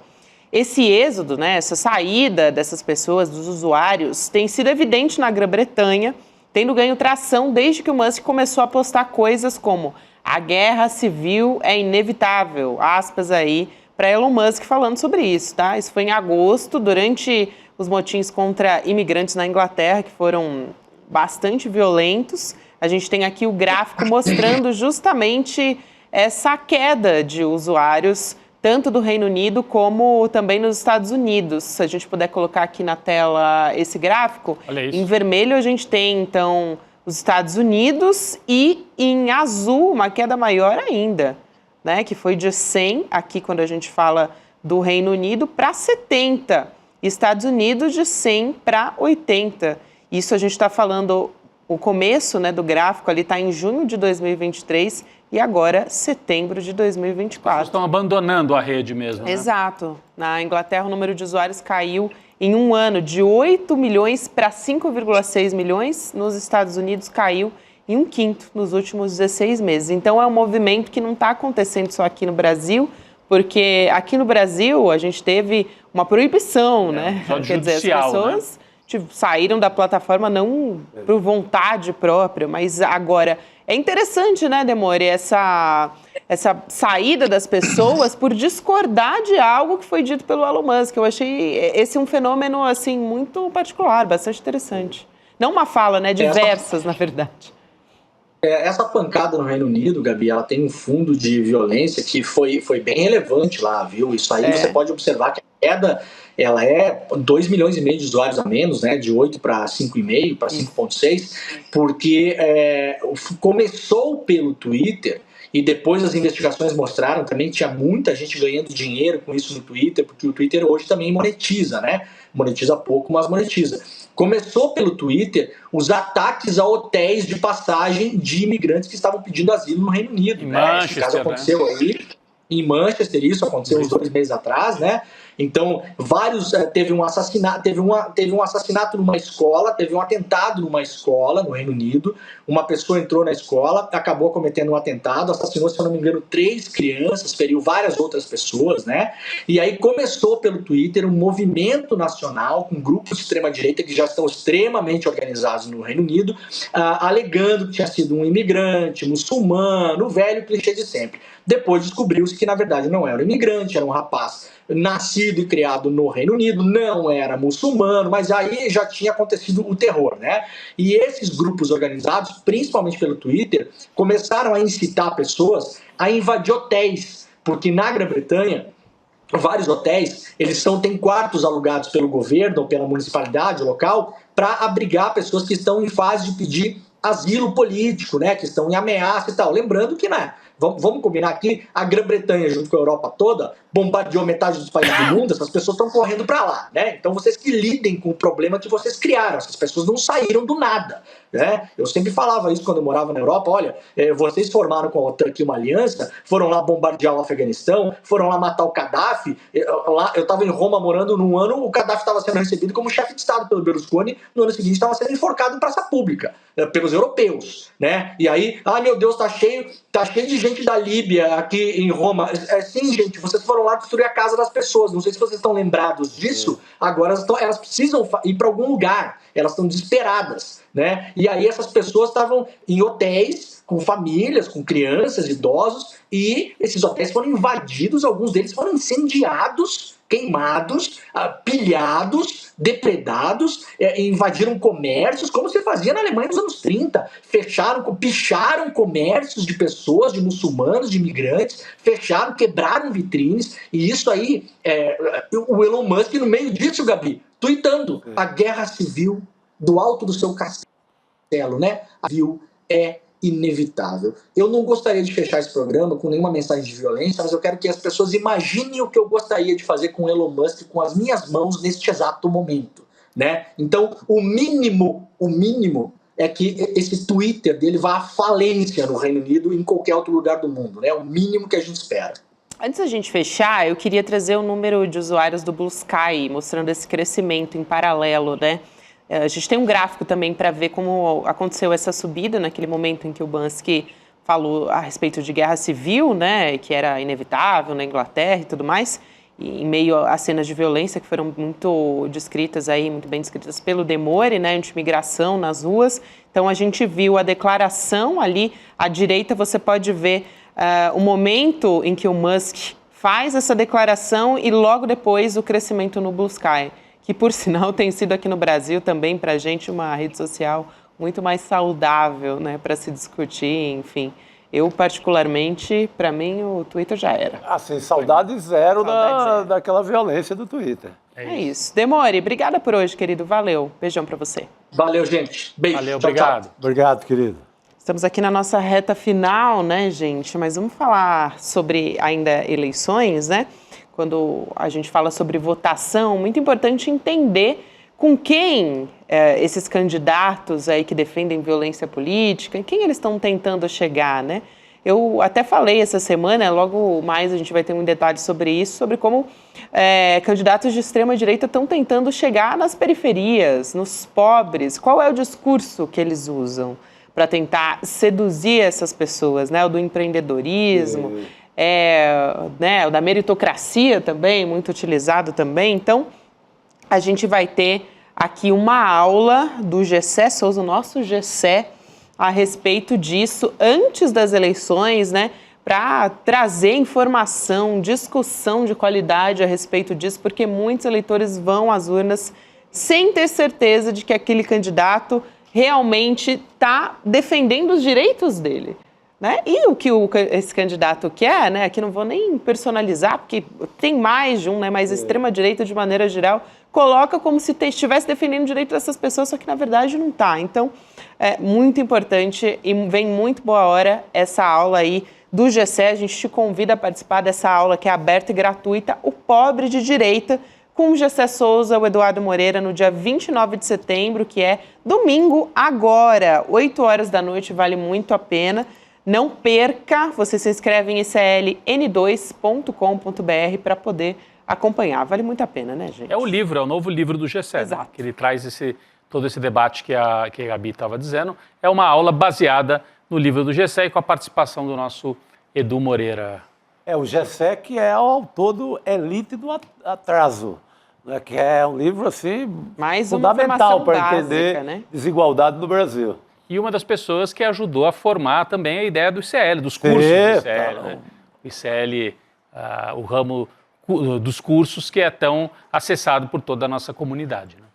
Esse êxodo, né, essa saída dessas pessoas, dos usuários, tem sido evidente na Grã-Bretanha, tendo ganho tração desde que o Musk começou a postar coisas como a guerra civil é inevitável, aspas aí, para Elon Musk falando sobre isso, tá? Isso foi em agosto, durante os motins contra imigrantes na Inglaterra, que foram bastante violentos. A gente tem aqui o gráfico mostrando justamente essa queda de usuários, tanto do Reino Unido como também nos Estados Unidos. Se a gente puder colocar aqui na tela esse gráfico, em vermelho a gente tem, então, os Estados Unidos e em azul uma queda maior ainda, né? Que foi de 100, aqui quando a gente fala do Reino Unido, para 70. Estados Unidos de 100 para 80. Isso a gente está falando... O começo, né, do gráfico ali está em junho de 2023 e agora setembro de 2024. Vocês estão abandonando a rede mesmo, né? Exato. Na Inglaterra, o número de usuários caiu em um ano de 8 milhões para 5,6 milhões. Nos Estados Unidos, caiu em 1/5 nos últimos 16 meses. Então, é um movimento que não está acontecendo só aqui no Brasil, porque aqui no Brasil a gente teve uma proibição, né? Quer dizer, as pessoas... Né? Saíram da plataforma não por vontade própria, mas agora é interessante, né, Demore, essa saída das pessoas por discordar de algo que foi dito pelo Elon Musk. Eu achei esse um fenômeno, assim, muito particular, bastante interessante. Não uma fala, né, diversas, na verdade. Essa pancada no Reino Unido, Gabi, ela tem um fundo de violência que foi bem relevante lá, viu? Isso aí você pode observar que a queda, ela é 2 milhões e meio de usuários a menos, né? De 8 para 5,5, para 5,6, porque começou pelo Twitter e depois as investigações mostraram também que tinha muita gente ganhando dinheiro com isso no Twitter, porque o Twitter hoje também monetiza, né? Monetiza pouco, mas monetiza. Começou pelo Twitter os ataques a hotéis de passagem de imigrantes que estavam pedindo asilo no Reino Unido. Né? Esse caso aconteceu aí em Manchester, isso aconteceu uns 2 meses atrás, né? Então, teve um assassinato numa escola, teve um atentado numa escola no Reino Unido. Uma pessoa entrou na escola, acabou cometendo um atentado, assassinou, se eu não me engano, 3 crianças, feriu várias outras pessoas, né? E aí começou pelo Twitter um movimento nacional com grupos de extrema-direita que já estão extremamente organizados no Reino Unido, alegando que tinha sido um imigrante, muçulmano, o velho clichê de sempre. Depois descobriu-se que, na verdade, não era um imigrante, era um rapaz nascido e criado no Reino Unido, não era muçulmano, mas aí já tinha acontecido o terror, né? E esses grupos organizados, principalmente pelo Twitter, começaram a incitar pessoas a invadir hotéis, porque na Grã-Bretanha, vários hotéis, têm quartos alugados pelo governo ou pela municipalidade local para abrigar pessoas que estão em fase de pedir asilo político, né? Que estão em ameaça e tal. Lembrando que, né? Vamos combinar aqui, a Grã-Bretanha, junto com a Europa toda, bombardeou metade dos países do mundo, essas pessoas estão correndo para lá, né? Então vocês que lidem com o problema que vocês criaram, essas pessoas não saíram do nada, né? Eu sempre falava isso quando eu morava na Europa, olha, vocês formaram com a OTAN aqui uma aliança, foram lá bombardear o Afeganistão, foram lá matar o Gaddafi, eu estava em Roma morando num ano, o Gaddafi estava sendo recebido como chefe de Estado pelo Berlusconi, no ano seguinte estava sendo enforcado em praça pública, pelos europeus, né? E aí, meu Deus, tá cheio de gente da Líbia aqui em Roma. Sim, gente, vocês foram lá destruir a casa das pessoas. Não sei se vocês estão lembrados disso. Agora elas precisam ir para algum lugar. Elas estão desesperadas. né? E aí essas pessoas estavam em hotéis com famílias, com crianças, idosos, e esses hotéis foram invadidos, alguns deles foram incendiados, queimados, pilhados, depredados, invadiram comércios, como se fazia na Alemanha nos anos 30. Picharam comércios de pessoas, de muçulmanos, de imigrantes, quebraram vitrines, e isso aí, o Elon Musk, no meio disso, Gabi, tuitando a guerra civil do alto do seu castelo, né? A civil é inevitável. Eu não gostaria de fechar esse programa com nenhuma mensagem de violência, mas eu quero que as pessoas imaginem o que eu gostaria de fazer com o Elon Musk com as minhas mãos neste exato momento, né? Então, o mínimo é que esse Twitter dele vá à falência no Reino Unido e em qualquer outro lugar do mundo, né? O mínimo que a gente espera. Antes da gente fechar, eu queria trazer o número de usuários do Blue Sky, mostrando esse crescimento em paralelo, né? A gente tem um gráfico também para ver como aconteceu essa subida naquele momento em que o Musk falou a respeito de guerra civil, né, que era inevitável na Inglaterra e tudo mais, e em meio a cenas de violência que foram muito descritas aí, muito bem descritas pelo Demore, né, anti-imigração nas ruas. Então a gente viu a declaração ali à direita, você pode ver o momento em que o Musk faz essa declaração e logo depois o crescimento no Blue Sky, que por sinal tem sido aqui no Brasil também para a gente uma rede social muito mais saudável, né, para se discutir, enfim. Eu, particularmente, para mim, o Twitter já era. Assim, saudade zero daquela violência do Twitter. É isso. Demore, obrigada por hoje, querido. Valeu. Beijão para você. Valeu, gente. Beijo. Valeu, tchau, obrigado. Tchau. Obrigado, querido. Estamos aqui na nossa reta final, né, gente? Mas vamos falar sobre ainda eleições, né? Quando a gente fala sobre votação, muito importante entender com quem esses candidatos aí que defendem violência política, em quem eles estão tentando chegar, né? Eu até falei essa semana, logo mais a gente vai ter um detalhe sobre isso, sobre como candidatos de extrema-direita estão tentando chegar nas periferias, nos pobres. Qual é o discurso que eles usam para tentar seduzir essas pessoas, né? O do empreendedorismo, né, o da meritocracia também, muito utilizado também. Então, a gente vai ter aqui uma aula do Gessé Souza, o nosso Gessé, a respeito disso, antes das eleições, né, para trazer informação, discussão de qualidade a respeito disso, porque muitos eleitores vão às urnas sem ter certeza de que aquele candidato realmente está defendendo os direitos dele. Né? E o que esse candidato quer, né? Aqui não vou nem personalizar, porque tem mais de um, né? Mas a extrema-direita, de maneira geral, coloca como se estivesse defendendo o direito dessas pessoas, só que na verdade não está. Então, é muito importante e vem muito boa hora essa aula aí do Gessé. A gente te convida a participar dessa aula que é aberta e gratuita, O Pobre de Direita, com o Gessé Souza, o Eduardo Moreira, no dia 29 de setembro, que é domingo agora, 8 horas da noite, vale muito a pena. Não perca, você se inscreve em icln2.com.br para poder acompanhar. Vale muito a pena, né, gente? É o novo livro do Gessé, né? Que ele traz todo esse debate que a Gabi estava dizendo. É uma aula baseada no livro do Gessé e com a participação do nosso Edu Moreira. O Gessé que é o autor do Elite do Atraso, né? Que é um livro assim mais fundamental para entender, né? Desigualdade no Brasil. E uma das pessoas que ajudou a formar também a ideia do ICL, dos cursos do ICL. Né? O ICL, o ramo dos cursos que é tão acessado por toda a nossa comunidade. Né?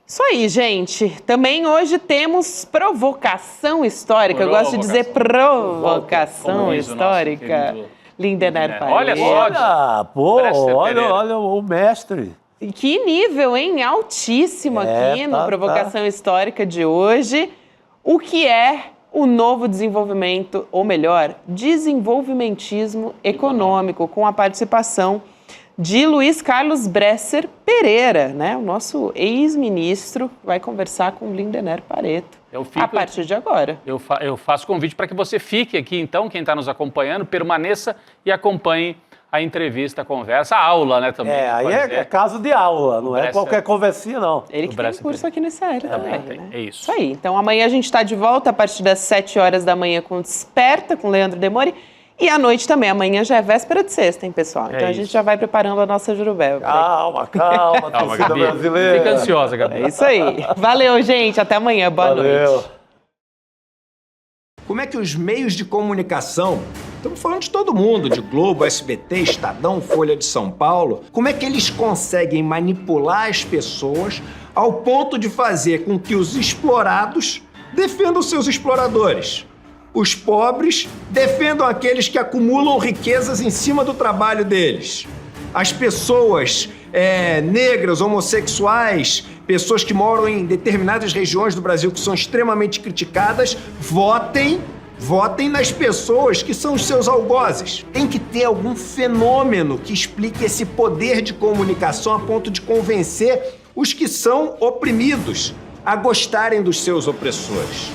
Isso aí, gente. Também hoje temos provocação histórica. Eu gosto de dizer provocação histórica. Lindenberg Paredes. Olha o mestre. Que nível, hein? Altíssimo aqui no Provocação Histórica de hoje. O que é o novo desenvolvimento, ou melhor, desenvolvimentismo econômico, com a participação de Luiz Carlos Bresser Pereira, né? O nosso ex-ministro vai conversar com Lindenberg Pareto a partir de agora. Eu faço convite para que você fique aqui, então, quem está nos acompanhando, permaneça e acompanhe a entrevista, a conversa, a aula, né, também. Aí é caso de aula, não é qualquer conversinha, não. Ele que tem curso aqui nesse área também, né? É isso. Isso aí. Então, amanhã a gente está de volta a partir das 7 horas da manhã com Desperta, com Leandro Demore. E à noite também, amanhã já é véspera de sexta, hein, pessoal? Então a gente já vai preparando a nossa Jurubeba. Calma, torcida Gabi. brasileira. Fica ansiosa, Gabi. É isso aí. Valeu, gente. Até amanhã. Boa noite. Como é que os meios de comunicação, estamos falando de todo mundo, de Globo, SBT, Estadão, Folha de São Paulo, como é que eles conseguem manipular as pessoas ao ponto de fazer com que os explorados defendam seus exploradores? Os pobres defendam aqueles que acumulam riquezas em cima do trabalho deles. As pessoas negras, homossexuais, pessoas que moram em determinadas regiões do Brasil que são extremamente criticadas, votem nas pessoas que são os seus algozes. Tem que ter algum fenômeno que explique esse poder de comunicação a ponto de convencer os que são oprimidos a gostarem dos seus opressores.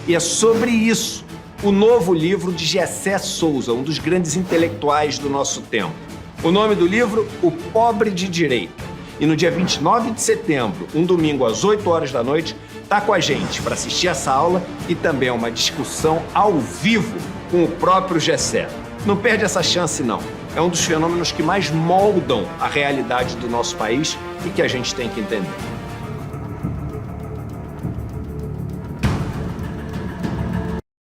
E é sobre isso o novo livro de Gessé Souza, um dos grandes intelectuais do nosso tempo. O nome do livro, O Pobre de Direita. E no dia 29 de setembro, um domingo às 8 horas da noite, tá com a gente para assistir essa aula e também uma discussão ao vivo com o próprio Gessé. Não perde essa chance, não. É um dos fenômenos que mais moldam a realidade do nosso país e que a gente tem que entender.